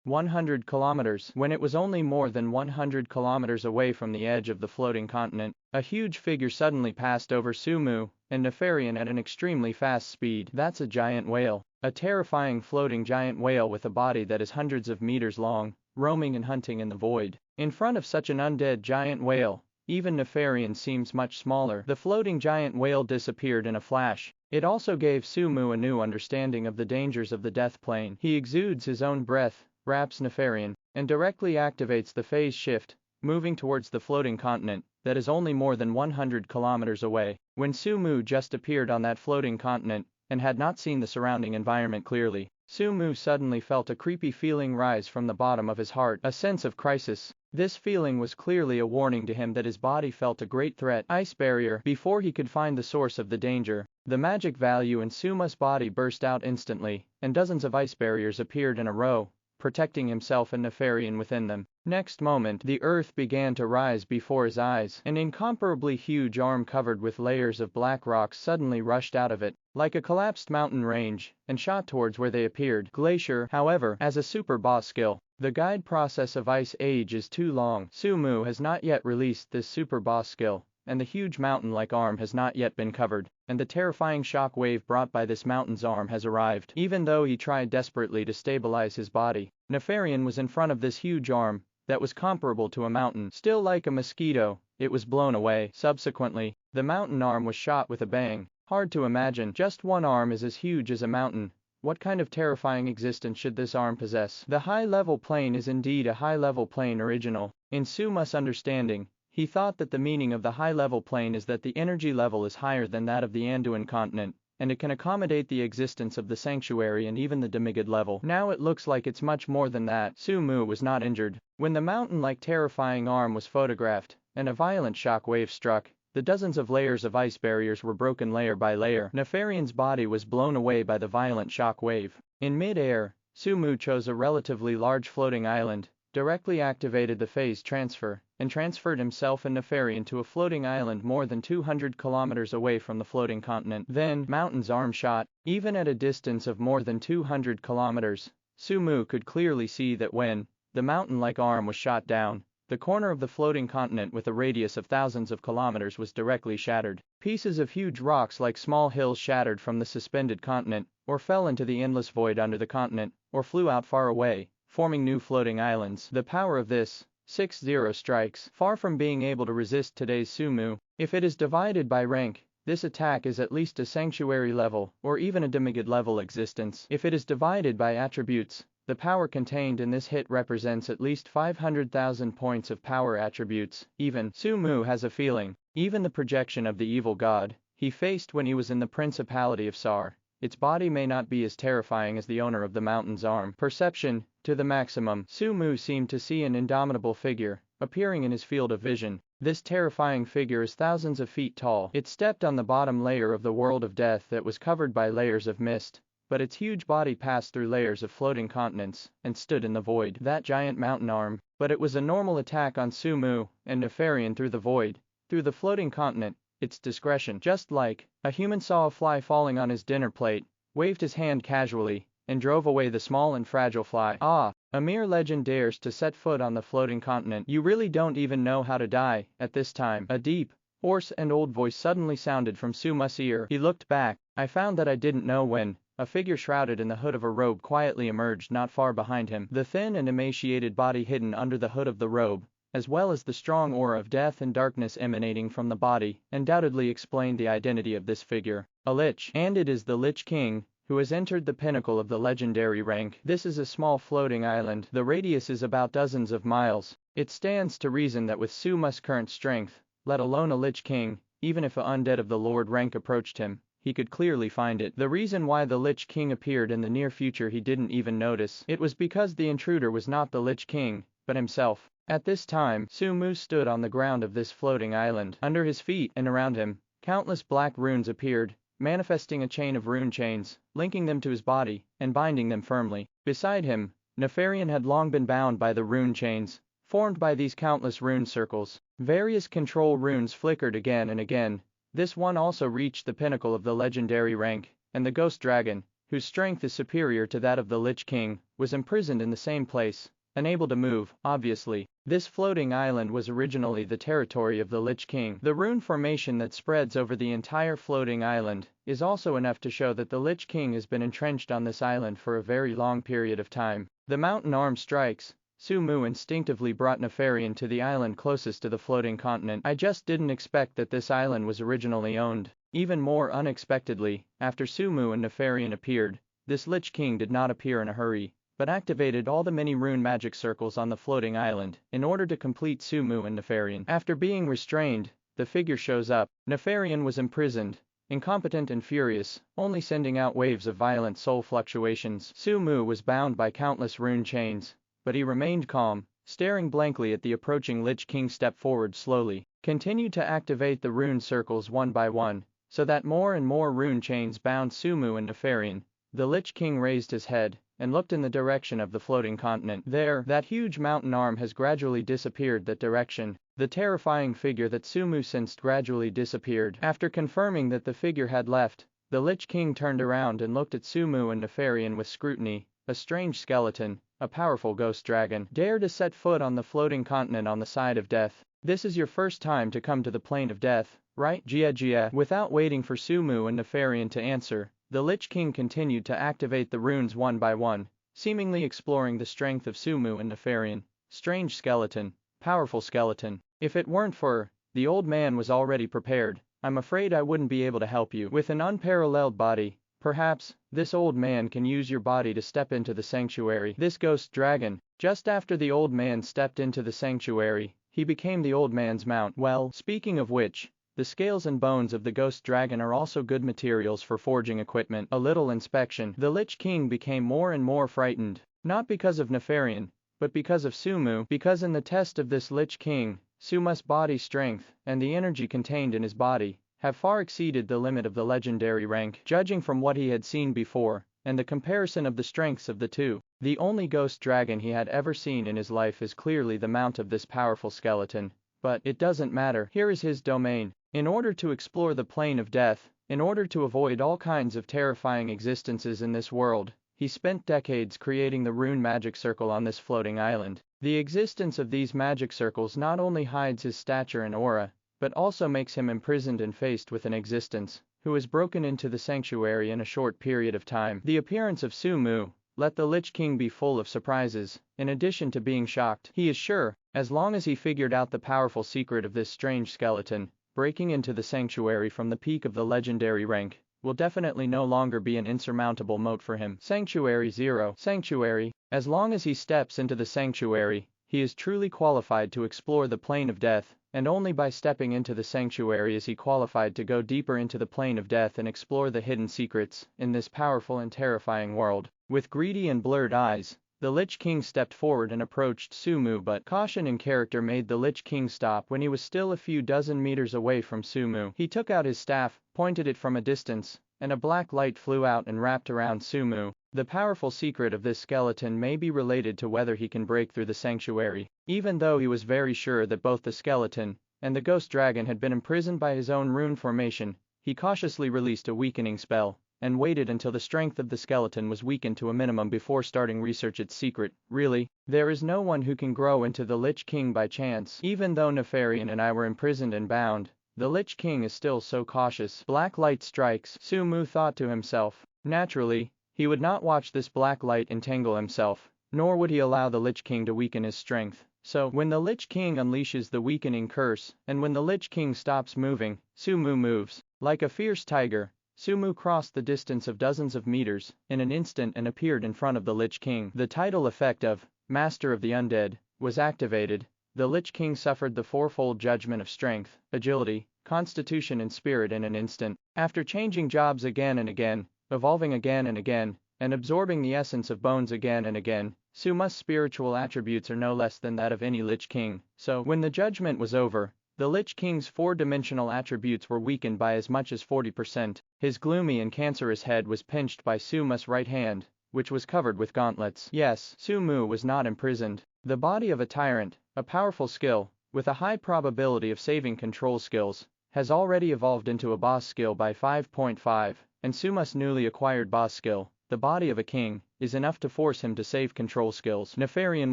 100 kilometers. When it was only more than 100 kilometers away from the edge of the floating continent, a huge figure suddenly passed over Sumu and Nefarian at an extremely fast speed. That's a giant whale, a terrifying floating giant whale with a body that is hundreds of meters long, roaming and hunting in the void. In front of such an undead giant whale, even Nefarian seems much smaller. The floating giant whale disappeared in a flash. It also gave Sumu a new understanding of the dangers of the death plane. He exudes his own breath, wraps Nefarian, and directly activates the phase shift, moving towards the floating continent that is only more than 100 kilometers away. When Sumu just appeared on that floating continent and had not seen the surrounding environment clearly, Sumu suddenly felt a creepy feeling rise from the bottom of his heart, a sense of crisis. This feeling was clearly a warning to him that his body felt a great threat. Ice barrier. Before he could find the source of the danger, the magic value in Suma's body burst out instantly, and dozens of ice barriers appeared in a row, protecting himself and Nefarian within them. Next moment, the earth began to rise before his eyes. An incomparably huge arm covered with layers of black rocks suddenly rushed out of it, like a collapsed mountain range, and shot towards where they appeared. Glacier, however, as a super boss skill. The guide process of Ice Age is too long. Sumu has not yet released this super boss skill, and the huge mountain-like arm has not yet been covered, and the terrifying shock wave brought by this mountain's arm has arrived. Even though he tried desperately to stabilize his body, Nefarian was in front of this huge arm that was comparable to a mountain. Still like a mosquito, it was blown away. Subsequently, the mountain arm was shot with a bang. Hard to imagine. Just one arm is as huge as a mountain. What kind of terrifying existence should this arm possess? The high-level plane is indeed a high-level plane original. In Suma's understanding, he thought that the meaning of the high-level plane is that the energy level is higher than that of the Anduin continent, and it can accommodate the existence of the sanctuary and even the demigod level. Now it looks like it's much more than that. Sumu was not injured. When the mountain-like terrifying arm was photographed, and a violent shock wave struck, the dozens of layers of ice barriers were broken layer by layer. Nefarian's body was blown away by the violent shock wave. In mid-air, Sumu chose a relatively large floating island, directly activated the phase transfer, and transferred himself and Nefarian to a floating island more than 200 kilometers away from the floating continent. Then, mountain's arm shot. Even at a distance of more than 200 kilometers, Sumu could clearly see that when the mountain-like arm was shot down, the corner of the floating continent with a radius of thousands of kilometers was directly shattered. Pieces of huge rocks like small hills shattered from the suspended continent, or fell into the endless void under the continent, or flew out far away, forming new floating islands. The power of this 6-0 strikes. Far from being able to resist today's Sumu, if it is divided by rank, this attack is at least a sanctuary level, or even a demigod level existence. If it is divided by attributes, the power contained in this hit represents at least 500,000 points of power attributes. Even Sumu has a feeling, even the projection of the evil god he faced when he was in the Principality of Sar, its body may not be as terrifying as the owner of the mountain's arm. Perception, to the maximum. Sumu seemed to see an indomitable figure appearing in his field of vision. This terrifying figure is thousands of feet tall. It stepped on the bottom layer of the world of death that was covered by layers of mist, but its huge body passed through layers of floating continents and stood in the void. That giant mountain arm. But it was a normal attack on Sumu and Nefarian through the void, through the floating continent. Its discretion. Just like a human saw a fly falling on his dinner plate, waved his hand casually, and drove away the small and fragile fly. Ah, a mere legend dares to set foot on the floating continent. You really don't even know how to die. At this time, a deep, hoarse and old voice suddenly sounded from Suma's ear. He looked back. I found that I didn't know when. A figure shrouded in the hood of a robe quietly emerged not far behind him. The thin and emaciated body hidden under the hood of the robe, as well as the strong aura of death and darkness emanating from the body, undoubtedly explained the identity of this figure. A lich. And it is the Lich King, who has entered the pinnacle of the legendary rank. This is a small floating island. The radius is about dozens of miles. It stands to reason that with Suma's current strength, let alone a Lich King, even if a undead of the Lord rank approached him, he could clearly find it. The reason why the Lich King appeared in the near future he didn't even notice. It was because the intruder was not the Lich King, but himself. At this time, Sumu stood on the ground of this floating island. Under his feet and around him, countless black runes appeared, manifesting a chain of rune chains, linking them to his body, and binding them firmly. Beside him, Nefarian had long been bound by the rune chains, formed by these countless rune circles. Various control runes flickered again and again. This one also reached the pinnacle of the legendary rank, and the ghost dragon, whose strength is superior to that of the Lich King, was imprisoned in the same place, unable to move. Obviously, this floating island was originally the territory of the Lich King. The rune formation that spreads over the entire floating island is also enough to show that the Lich King has been entrenched on this island for a very long period of time. The mountain arm strikes. Sumu instinctively brought Nefarian to the island closest to the floating continent. I just didn't expect that this island was originally owned. Even more unexpectedly, after Sumu and Nefarian appeared, this Lich King did not appear in a hurry, but activated all the many rune magic circles on the floating island in order to complete Sumu and Nefarian. After being restrained, the figure shows up. Nefarian was imprisoned, incompetent and furious, only sending out waves of violent soul fluctuations. Sumu was bound by countless rune chains, but he remained calm, staring blankly at the approaching Lich King. Step forward slowly, continued to activate the rune circles one by one, so that more and more rune chains bound Sumu and Nefarian. The Lich King raised his head and looked in the direction of the floating continent. There, that huge mountain arm has gradually disappeared. That direction. The terrifying figure that Sumu sensed gradually disappeared. After confirming that the figure had left, the Lich King turned around and looked at Sumu and Nefarian with scrutiny. A strange skeleton, a powerful ghost dragon, dared to set foot on the floating continent on the side of death. This is your first time to come to the plane of death, right? Jia. Without waiting for Sumu and Nefarian to answer, the Lich King continued to activate the runes one by one, seemingly exploring the strength of Sumu and Nefarian. Strange skeleton, powerful skeleton. If it weren't for, the old man was already prepared. I'm afraid I wouldn't be able to help you. With an unparalleled body, perhaps, this old man can use your body to step into the sanctuary. This ghost dragon. Just after the old man stepped into the sanctuary, he became the old man's mount. Well, speaking of which, the scales and bones of the ghost dragon are also good materials for forging equipment. A little inspection. The Lich King became more and more frightened, not because of Nefarian, but because of Sumu. Because in the test of this Lich King, Suma's body strength and the energy contained in his body have far exceeded the limit of the legendary rank. Judging from what he had seen before, and the comparison of the strengths of the two, the only ghost dragon he had ever seen in his life is clearly the mount of this powerful skeleton. But it doesn't matter. Here is his domain. In order to explore the plane of death, in order to avoid all kinds of terrifying existences in this world, he spent decades creating the rune magic circle on this floating island. The existence of these magic circles not only hides his stature and aura, but also makes him imprisoned and faced with an existence, who has broken into the sanctuary in a short period of time. The appearance of Sumu, let the Lich King be full of surprises. In addition to being shocked, he is sure, as long as he figured out the powerful secret of this strange skeleton, breaking into the sanctuary from the peak of the legendary rank will definitely no longer be an insurmountable moat for him. Sanctuary 0. Sanctuary. As long as he steps into the sanctuary, he is truly qualified to explore the plane of death, and only by stepping into the sanctuary is he qualified to go deeper into the plane of death and explore the hidden secrets in this powerful and terrifying world. With greedy and blurred eyes, The Lich King stepped forward and approached Sumu, but caution in character made the Lich King stop when he was still a few dozen meters away from Sumu. He took out his staff, pointed it from a distance, and a black light flew out and wrapped around Sumu. The powerful secret of this skeleton may be related to whether he can break through the sanctuary. Even though he was very sure that both the skeleton and the ghost dragon had been imprisoned by his own rune formation, he cautiously released a weakening spell and waited until the strength of the skeleton was weakened to a minimum before starting research its secret. Really, there is no one who can grow into the Lich King by chance. Even though Nefarian and I were imprisoned and bound, the Lich King is still so cautious. Black light strikes, Sumu thought to himself. Naturally, he would not watch this black light entangle himself, nor would he allow the Lich King to weaken his strength. So, when the Lich King unleashes the weakening curse, and when the Lich King stops moving, Sumu moves. Like a fierce tiger, Sumu crossed the distance of dozens of meters in an instant and appeared in front of the Lich King. The title effect of Master of the Undead was activated. The Lich King suffered the fourfold judgment of strength, agility, constitution and spirit in an instant. After changing jobs again and again, evolving again and again, and absorbing the essence of bones again and again, Suma's spiritual attributes are no less than that of any Lich King. So, when the judgment was over, the Lich King's four-dimensional attributes were weakened by as much as 40%. His gloomy and cancerous head was pinched by Suma's right hand, which was covered with gauntlets. Yes, Sumu was not imprisoned. The body of a tyrant, a powerful skill, with a high probability of saving control skills, has already evolved into a boss skill by 5.5, and Suma's newly acquired boss skill, the body of a king, is enough to force him to save control skills. Nefarian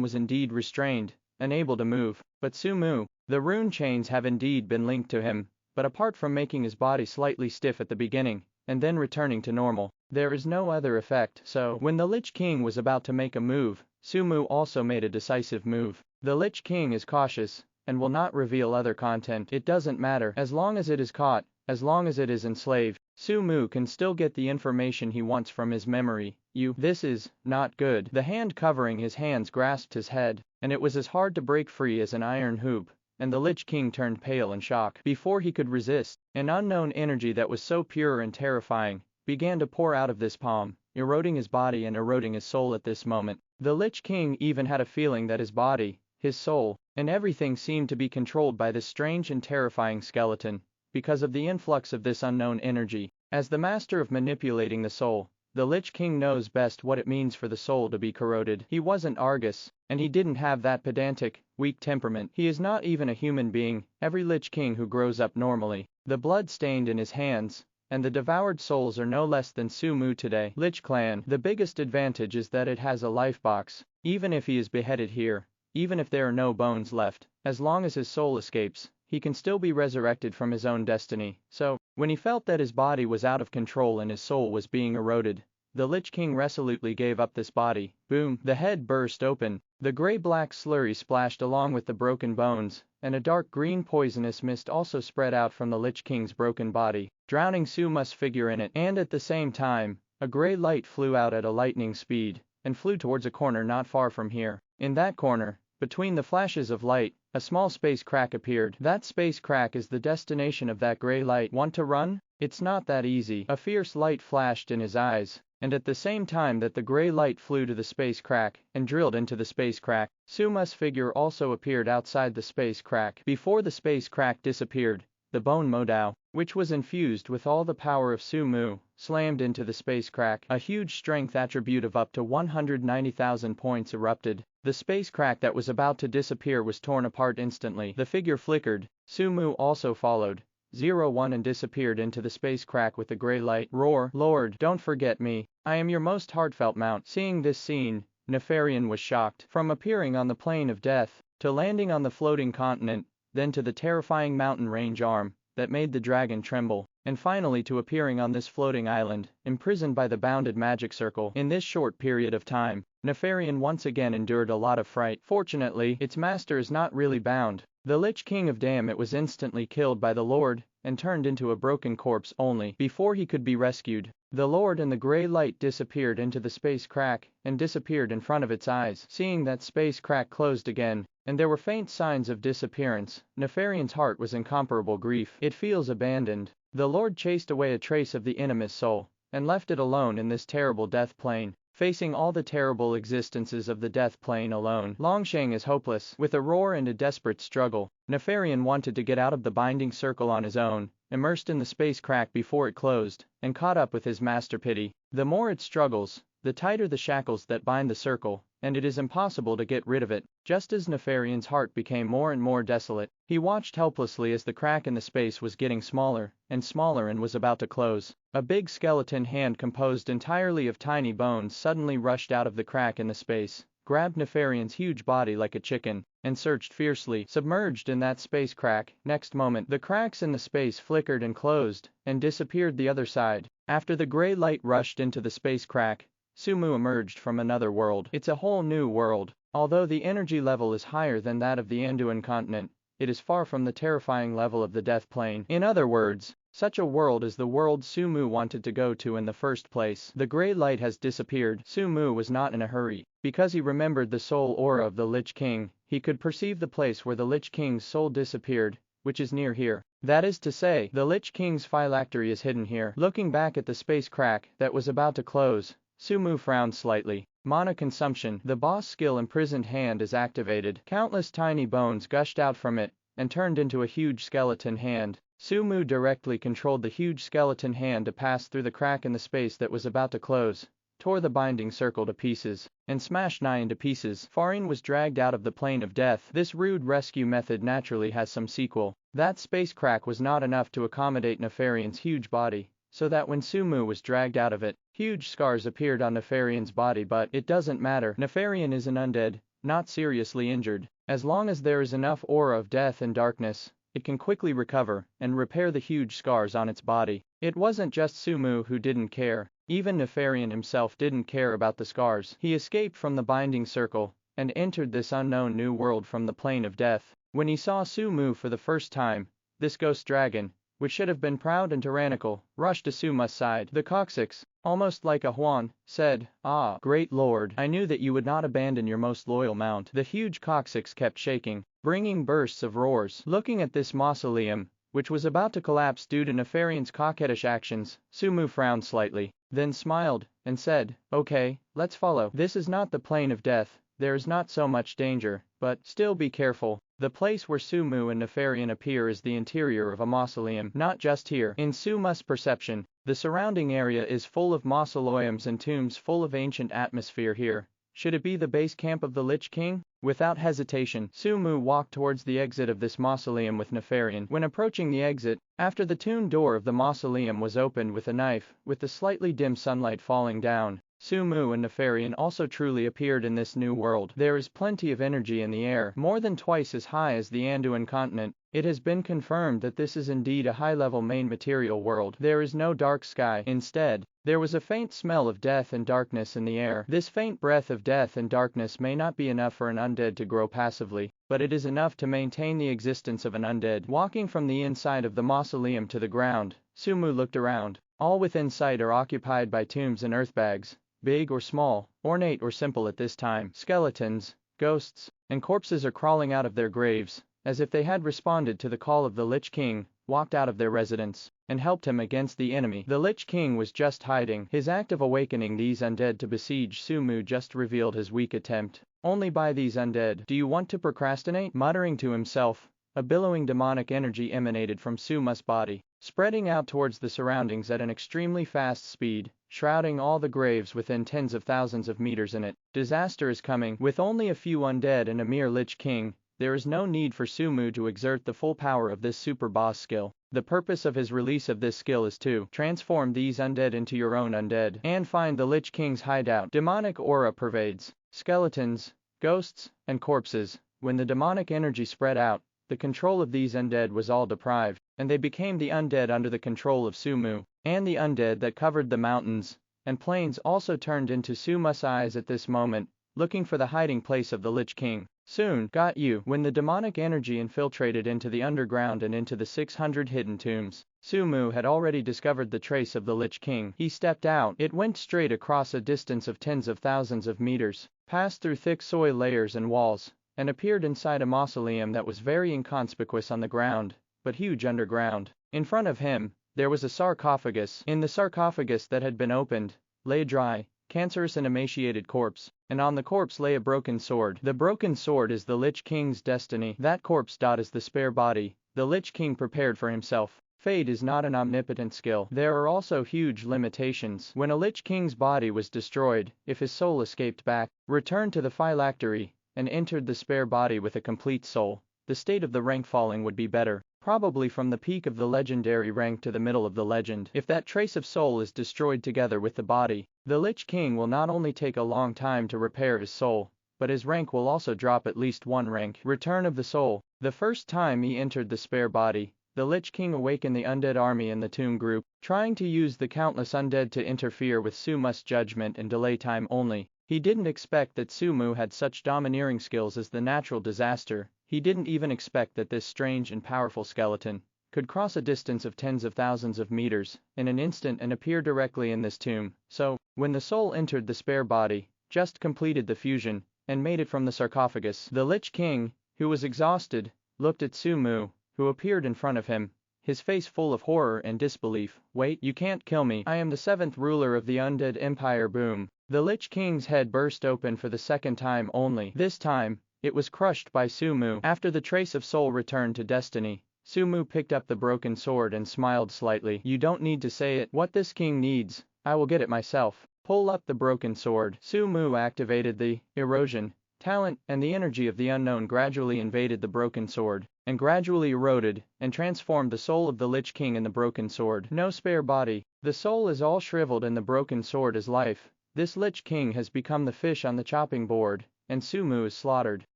was indeed restrained, unable to move, but Sumu, the rune chains have indeed been linked to him, but apart from making his body slightly stiff at the beginning, and then returning to normal, there is no other effect. So, when the Lich King was about to make a move, Sumu also made a decisive move. The Lich King is cautious, and will not reveal other content. It doesn't matter, as long as it is caught, as long as it is enslaved, Sumu can still get the information he wants from his memory. This is not good. The hand covering his hands grasped his head, and it was as hard to break free as an iron hoop, and the Lich King turned pale in shock. Before he could resist, an unknown energy that was so pure and terrifying began to pour out of this palm, eroding his body and eroding his soul at this moment. The Lich King even had a feeling that his body, his soul, and everything seemed to be controlled by this strange and terrifying skeleton, because of the influx of this unknown energy. As the master of manipulating the soul, the Lich King knows best what it means for the soul to be corroded. He wasn't Argus, and he didn't have that pedantic, weak temperament. He is not even a human being. Every Lich King who grows up normally, the blood stained in his hands, and the devoured souls are no less than Sumu today. Lich Clan. The biggest advantage is that it has a life box. Even if he is beheaded here, even if there are no bones left, as long as his soul escapes, he can still be resurrected from his own destiny. So, when he felt that his body was out of control and his soul was being eroded, the Lich King resolutely gave up this body. Boom! The head burst open. The gray-black slurry splashed along with the broken bones, and a dark green poisonous mist also spread out from the Lich King's broken body, drowning Suma's figure in it. And at the same time, a gray light flew out at a lightning speed, and flew towards a corner not far from here. In that corner, between the flashes of light, a small space crack appeared. That space crack is the destination of that gray light. Want to run? It's not that easy. A fierce light flashed in his eyes, and at the same time that the gray light flew to the space crack and drilled into the space crack, Suma's figure also appeared outside the space crack. Before the space crack disappeared, the bone modao, which was infused with all the power of Sumu, slammed into the space crack. A huge strength attribute of up to 190,000 points erupted. The space crack that was about to disappear was torn apart instantly. The figure flickered. Sumu also followed. 01 and disappeared into the space crack with the gray light. Roar! Lord, don't forget me. I am your most heartfelt mount. Seeing this scene, Nefarian was shocked. From appearing on the plane of death, to landing on the floating continent, then to the terrifying mountain range arm that made the dragon tremble, and finally to appearing on this floating island, imprisoned by the bounded magic circle. In this short period of time, Nefarian once again endured a lot of fright. Fortunately, its master is not really bound. The Lich King of Damn was instantly killed by the Lord, and turned into a broken corpse only before he could be rescued. The Lord and the gray light disappeared into the space crack, and disappeared in front of its eyes. Seeing that space crack closed again, and there were faint signs of disappearance, Nefarian's heart was incomparable grief. It feels abandoned. The Lord chased away a trace of the Inimus soul, and left it alone in this terrible death plane. facing all the terrible existences of the death plane alone. Longsheng is hopeless. With a roar and a desperate struggle, Nefarian wanted to get out of the binding circle on his own, immersed in the space crack before it closed, and caught up with his master Pity. The more it struggles, the tighter the shackles that bind the circle, and it is impossible to get rid of it. Just as Nefarian's heart became more and more desolate, he watched helplessly as the crack in the space was getting smaller and was about to close. A big skeleton hand composed entirely of tiny bones suddenly rushed out of the crack in the space, grabbed Nefarian's huge body like a chicken, and surged fiercely, submerged in that space crack. Next moment, the cracks in the space flickered and closed, and disappeared the other side. After the gray light rushed into the space crack, Sumu emerged from another world. It's a whole new world. Although the energy level is higher than that of the Anduin continent, it is far from the terrifying level of the death plane. In other words, such a world is the world Sumu wanted to go to in the first place. The gray light has disappeared. Sumu was not in a hurry. Because he remembered the soul aura of the Lich King, he could perceive the place where the Lich King's soul disappeared, which is near here. That is to say, the Lich King's phylactery is hidden here. Looking back at the space crack that was about to close, Sumu frowned slightly. Mana consumption. The boss skill imprisoned hand is activated. Countless tiny bones gushed out from it, and turned into a huge skeleton hand. Sumu directly controlled the huge skeleton hand to pass through the crack in the space that was about to close, tore the binding circle to pieces, and smashed Nai into pieces. Farin was dragged out of the plane of death. This rude rescue method naturally has some sequel. That space crack was not enough to accommodate Nefarian's huge body, so that when Sumu was dragged out of it, huge scars appeared on Nefarian's body, but it doesn't matter. Nefarian is an undead, not seriously injured. As long as there is enough aura of death and darkness, it can quickly recover and repair the huge scars on its body. It wasn't just Sumu who didn't care. Even Nefarian himself didn't care about the scars. He escaped from the binding circle and entered this unknown new world from the plane of death. When he saw Sumu for the first time, this ghost dragon, which should have been proud and tyrannical, rushed to Suma's side. The coccyx, almost like a Huan, said, "Ah, great lord, I knew that you would not abandon your most loyal mount." The huge coccyx kept shaking, bringing bursts of roars. Looking at this mausoleum, which was about to collapse due to Nefarian's coquettish actions, Sumu frowned slightly, then smiled, and said, "Okay, let's follow. This is not the plane of death, there is not so much danger, but still be careful." The place where Sumu and Nefarian appear is the interior of a mausoleum. Not just here. In Suma's perception, the surrounding area is full of mausoleums and tombs full of ancient atmosphere here. Should it be the base camp of the Lich King? Without hesitation, Sumu walked towards the exit of this mausoleum with Nefarian. When approaching the exit, after the tomb door of the mausoleum was opened with a knife, with the slightly dim sunlight falling down, Sumu and Nefarian also truly appeared in this new world. There is plenty of energy in the air, more than twice as high as the Anduin continent. It has been confirmed that this is indeed a high-level main material world. There is no dark sky. Instead, there was a faint smell of death and darkness in the air. This faint breath of death and darkness may not be enough for an undead to grow passively, but it is enough to maintain the existence of an undead. Walking from the inside of the mausoleum to the ground, Sumu looked around. All within sight are occupied by tombs and earthbags, big or small, ornate or simple at this time. Skeletons, ghosts, and corpses are crawling out of their graves, as if they had responded to the call of the Lich King, walked out of their residence, and helped him against the enemy. The Lich King was just hiding. His act of awakening these undead to besiege Sumu just revealed his weak attempt. Only by these undead. Do you want to procrastinate? Muttering to himself, a billowing demonic energy emanated from Suma's body, spreading out towards the surroundings at an extremely fast speed, shrouding all the graves within tens of thousands of meters in it. Disaster is coming. With only a few undead and a mere Lich King, there is no need for Sumu to exert the full power of this super boss skill. The purpose of his release of this skill is to transform these undead into your own undead and find the Lich King's hideout. Demonic aura pervades skeletons, ghosts, and corpses. When the demonic energy spread out, the control of these undead was all deprived, and they became the undead under the control of Sumu, and the undead that covered the mountains and plains also turned into Suma's eyes at this moment, looking for the hiding place of the Lich King. Soon, got you. When the demonic energy infiltrated into the underground and into the 600 hidden tombs, Sumu had already discovered the trace of the Lich King. He stepped out. It went straight across a distance of tens of thousands of meters, passed through thick soil layers and walls, and appeared inside a mausoleum that was very inconspicuous on the ground, but huge underground. In front of him, there was a sarcophagus. In the sarcophagus that had been opened, lay a dry, cancerous and emaciated corpse, and on the corpse lay a broken sword. The broken sword is the Lich King's destiny. That corpse is the spare body the Lich King prepared for himself. Fate is not an omnipotent skill. There are also huge limitations. When a Lich King's body was destroyed, if his soul escaped back, returned to the phylactery, and entered the spare body with a complete soul, the state of the rank falling would be better, probably from the peak of the legendary rank to the middle of the legend. If that trace of soul is destroyed together with the body, the Lich King will not only take a long time to repair his soul, but his rank will also drop at least one rank. Return of the soul. The first time he entered the spare body, the Lich King awakened the undead army in the tomb group, trying to use the countless undead to interfere with Sumu's judgment and delay time only. He didn't expect that Sumu had such domineering skills as the natural disaster. He didn't even expect that this strange and powerful skeleton could cross a distance of tens of thousands of meters in an instant and appear directly in this tomb. So, when the soul entered the spare body, just completed the fusion, and made it from the sarcophagus, the Lich King, who was exhausted, looked at Sumu, who appeared in front of him, his face full of horror and disbelief. Wait, you can't kill me. I am the 7th ruler of the Undead Empire. Boom. The Lich King's head burst open for the second time only. This time, it was crushed by Sumu. After the trace of soul returned to destiny, Sumu picked up the broken sword and smiled slightly. You don't need to say it. What this king needs, I will get it myself. Pull up the broken sword. Sumu activated the erosion talent, and the energy of the unknown gradually invaded the broken sword, and gradually eroded, and transformed the soul of the Lich King in the broken sword. No spare body. The soul is all shriveled and the broken sword is life. This Lich King has become the fish on the chopping board, and Sumu is slaughtered.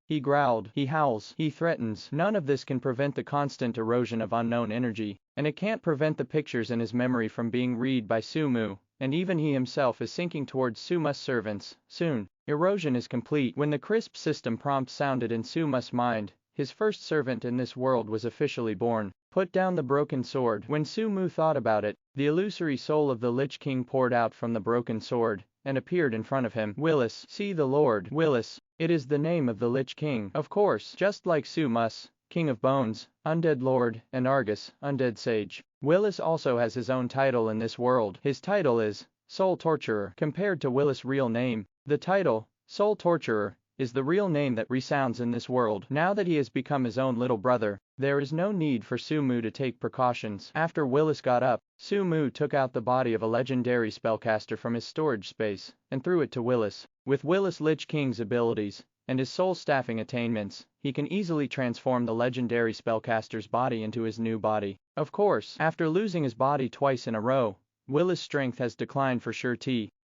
He growled, he howls, he threatens. None of this can prevent the constant erosion of unknown energy, and it can't prevent the pictures in his memory from being read by Sumu, and even he himself is sinking towards Sumu's servants. Soon, erosion is complete. When the crisp system prompt sounded in Sumu's mind, his first servant in this world was officially born. Put down the broken sword. When Sumu thought about it, the illusory soul of the Lich King poured out from the broken sword, and appeared in front of him. Willis, see the Lord. Willis, it is the name of the Lich King. Of course, just like Sumus, King of Bones, Undead Lord, and Argus, Undead Sage. Willis also has his own title in this world. His title is Soul Torturer. Compared to Willis' real name, the title, Soul Torturer, is the real name that resounds in this world. Now that he has become his own little brother, there is no need for Sumu to take precautions. After Willis got up, Sumu took out the body of a legendary spellcaster from his storage space, and threw it to Willis. With Willis Lich King's abilities, and his soul staffing attainments, he can easily transform the legendary spellcaster's body into his new body. Of course, after losing his body twice in a row, Willis' strength has declined for sure,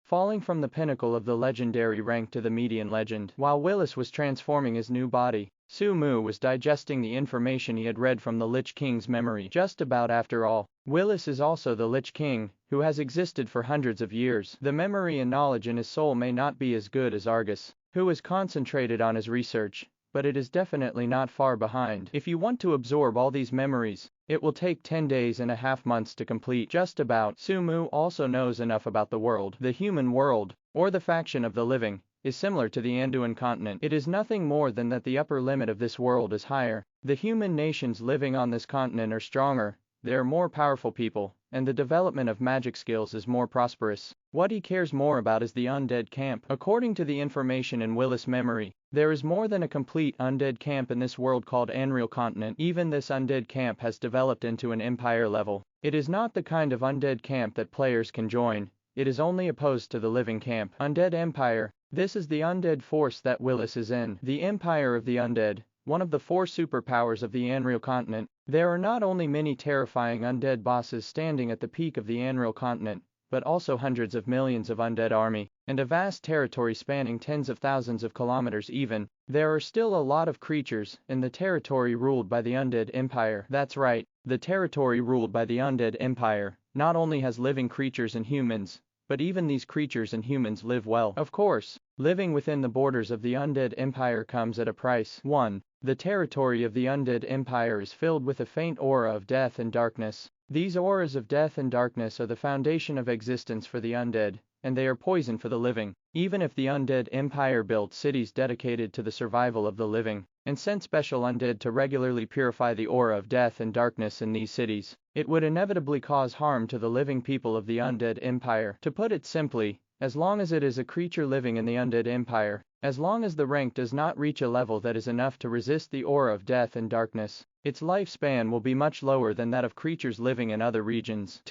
falling from the pinnacle of the legendary rank to the median legend. While Willis was transforming his new body, Sumu was digesting the information he had read from the Lich King's memory. Just about after all, Willis is also the Lich King, who has existed for hundreds of years. The memory and knowledge in his soul may not be as good as Argus, who is concentrated on his research, but it is definitely not far behind. If you want to absorb all these memories, it will take 10 days and a half months to complete. Just about. Sumu also knows enough about the world. The human world, or the faction of the living, is similar to the Anduin continent. It is nothing more than that the upper limit of this world is higher. The human nations living on this continent are stronger, they are more powerful people, and the development of magic skills is more prosperous. What he cares more about is the undead camp. According to the information in Willis' memory, there is more than a complete undead camp in this world called Anreal Continent. Even this undead camp has developed into an empire level. It is not the kind of undead camp that players can join, it is only opposed to the living camp. Undead Empire. This is the undead force that Willis is in. The Empire of the Undead, one of the 4 superpowers of the Anreal Continent. There are not only many terrifying undead bosses standing at the peak of the Anreal Continent, but also hundreds of millions of undead army, and a vast territory spanning tens of thousands of kilometers even. There are still a lot of creatures in the territory ruled by the Undead Empire. That's right, the territory ruled by the Undead Empire not only has living creatures and humans, but even these creatures and humans live well. Of course, living within the borders of the Undead Empire comes at a price. 1. The territory of the Undead Empire is filled with a faint aura of death and darkness. These auras of death and darkness are the foundation of existence for the undead, and they are poison for the living. Even if the Undead Empire built cities dedicated to the survival of the living, and sent special undead to regularly purify the aura of death and darkness in these cities, it would inevitably cause harm to the living people of the Undead Empire. To put it simply, as long as it is a creature living in the Undead Empire, as long as the rank does not reach a level that is enough to resist the aura of death and darkness, its lifespan will be much lower than that of creatures living in other regions.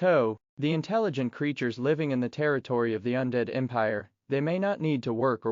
The intelligent creatures living in the territory of the Undead Empire, they may not need to work,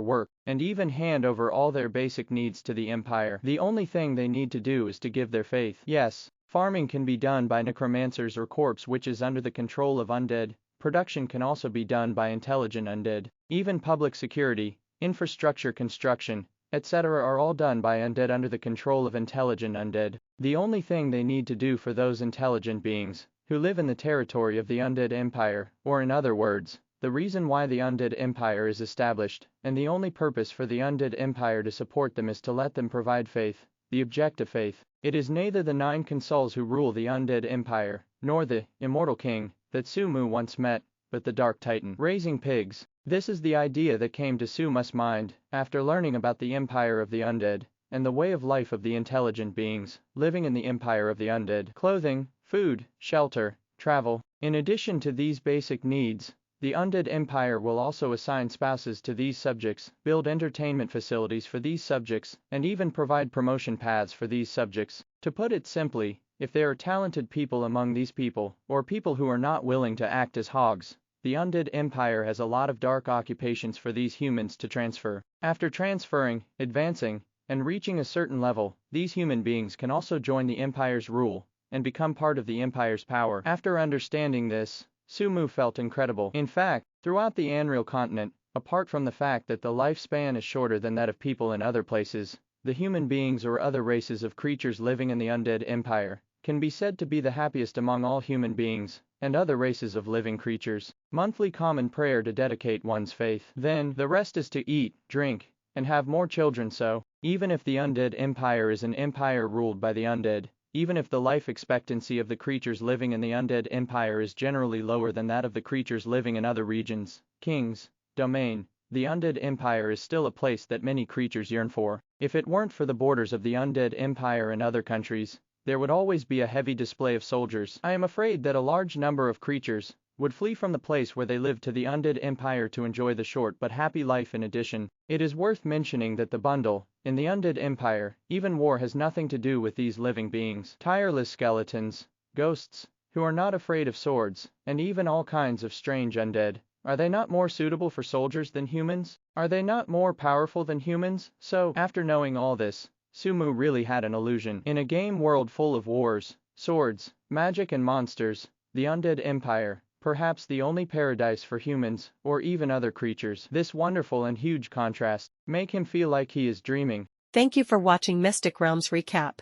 and even hand over all their basic needs to the Empire. The only thing they need to do is to give their faith. Yes, farming can be done by necromancers or corpse witches under the control of undead. Production can also be done by intelligent undead. Even public security, infrastructure construction, etc. are all done by undead under the control of intelligent undead. The only thing they need to do for those intelligent beings who live in the territory of the Undead Empire, or in other words, the reason why the Undead Empire is established, and the only purpose for the Undead Empire to support them is to let them provide faith, the objective faith. It is neither the 9 consuls who rule the Undead Empire, nor the immortal king that Sumu once met, but the Dark Titan. Raising pigs. This is the idea that came to Sumu's mind after learning about the Empire of the Undead and the way of life of the intelligent beings living in the Empire of the Undead. Clothing, food, shelter, travel. In addition to these basic needs, the Undead Empire will also assign spouses to these subjects, build entertainment facilities for these subjects, and even provide promotion paths for these subjects. To put it simply, if there are talented people among these people, or people who are not willing to act as hogs, the Undead Empire has a lot of dark occupations for these humans to transfer. After transferring, advancing, and reaching a certain level, these human beings can also join the Empire's rule and become part of the Empire's power. After understanding this, Sumu felt incredible. In fact, throughout the Anreal continent, apart from the fact that the lifespan is shorter than that of people in other places, the human beings or other races of creatures living in the Undead Empire can be said to be the happiest among all human beings and other races of living creatures. Monthly common prayer to dedicate one's faith. Then, the rest is to eat, drink, and have more children. So, even if the Undead Empire is an empire ruled by the undead, even if the life expectancy of the creatures living in the Undead Empire is generally lower than that of the creatures living in other regions, kings, domain, the Undead Empire is still a place that many creatures yearn for. If it weren't for the borders of the Undead Empire in other countries, there would always be a heavy display of soldiers. I am afraid that a large number of creatures would flee from the place where they live to the Undead Empire to enjoy the short but happy life. In addition, it is worth mentioning that the bundle, in the Undead Empire, even war has nothing to do with these living beings. Tireless skeletons, ghosts, who are not afraid of swords, and even all kinds of strange undead. Are they not more suitable for soldiers than humans? Are they not more powerful than humans? So, after knowing all this, Sumu really had an illusion. In a game world full of wars, swords, magic and monsters, the Undead Empire, perhaps the only paradise for humans, or even other creatures. This wonderful and huge contrast make him feel like he is dreaming. Thank you for watching Mystic Realms Recap.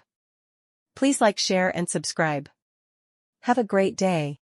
Please like, share and subscribe. Have a great day.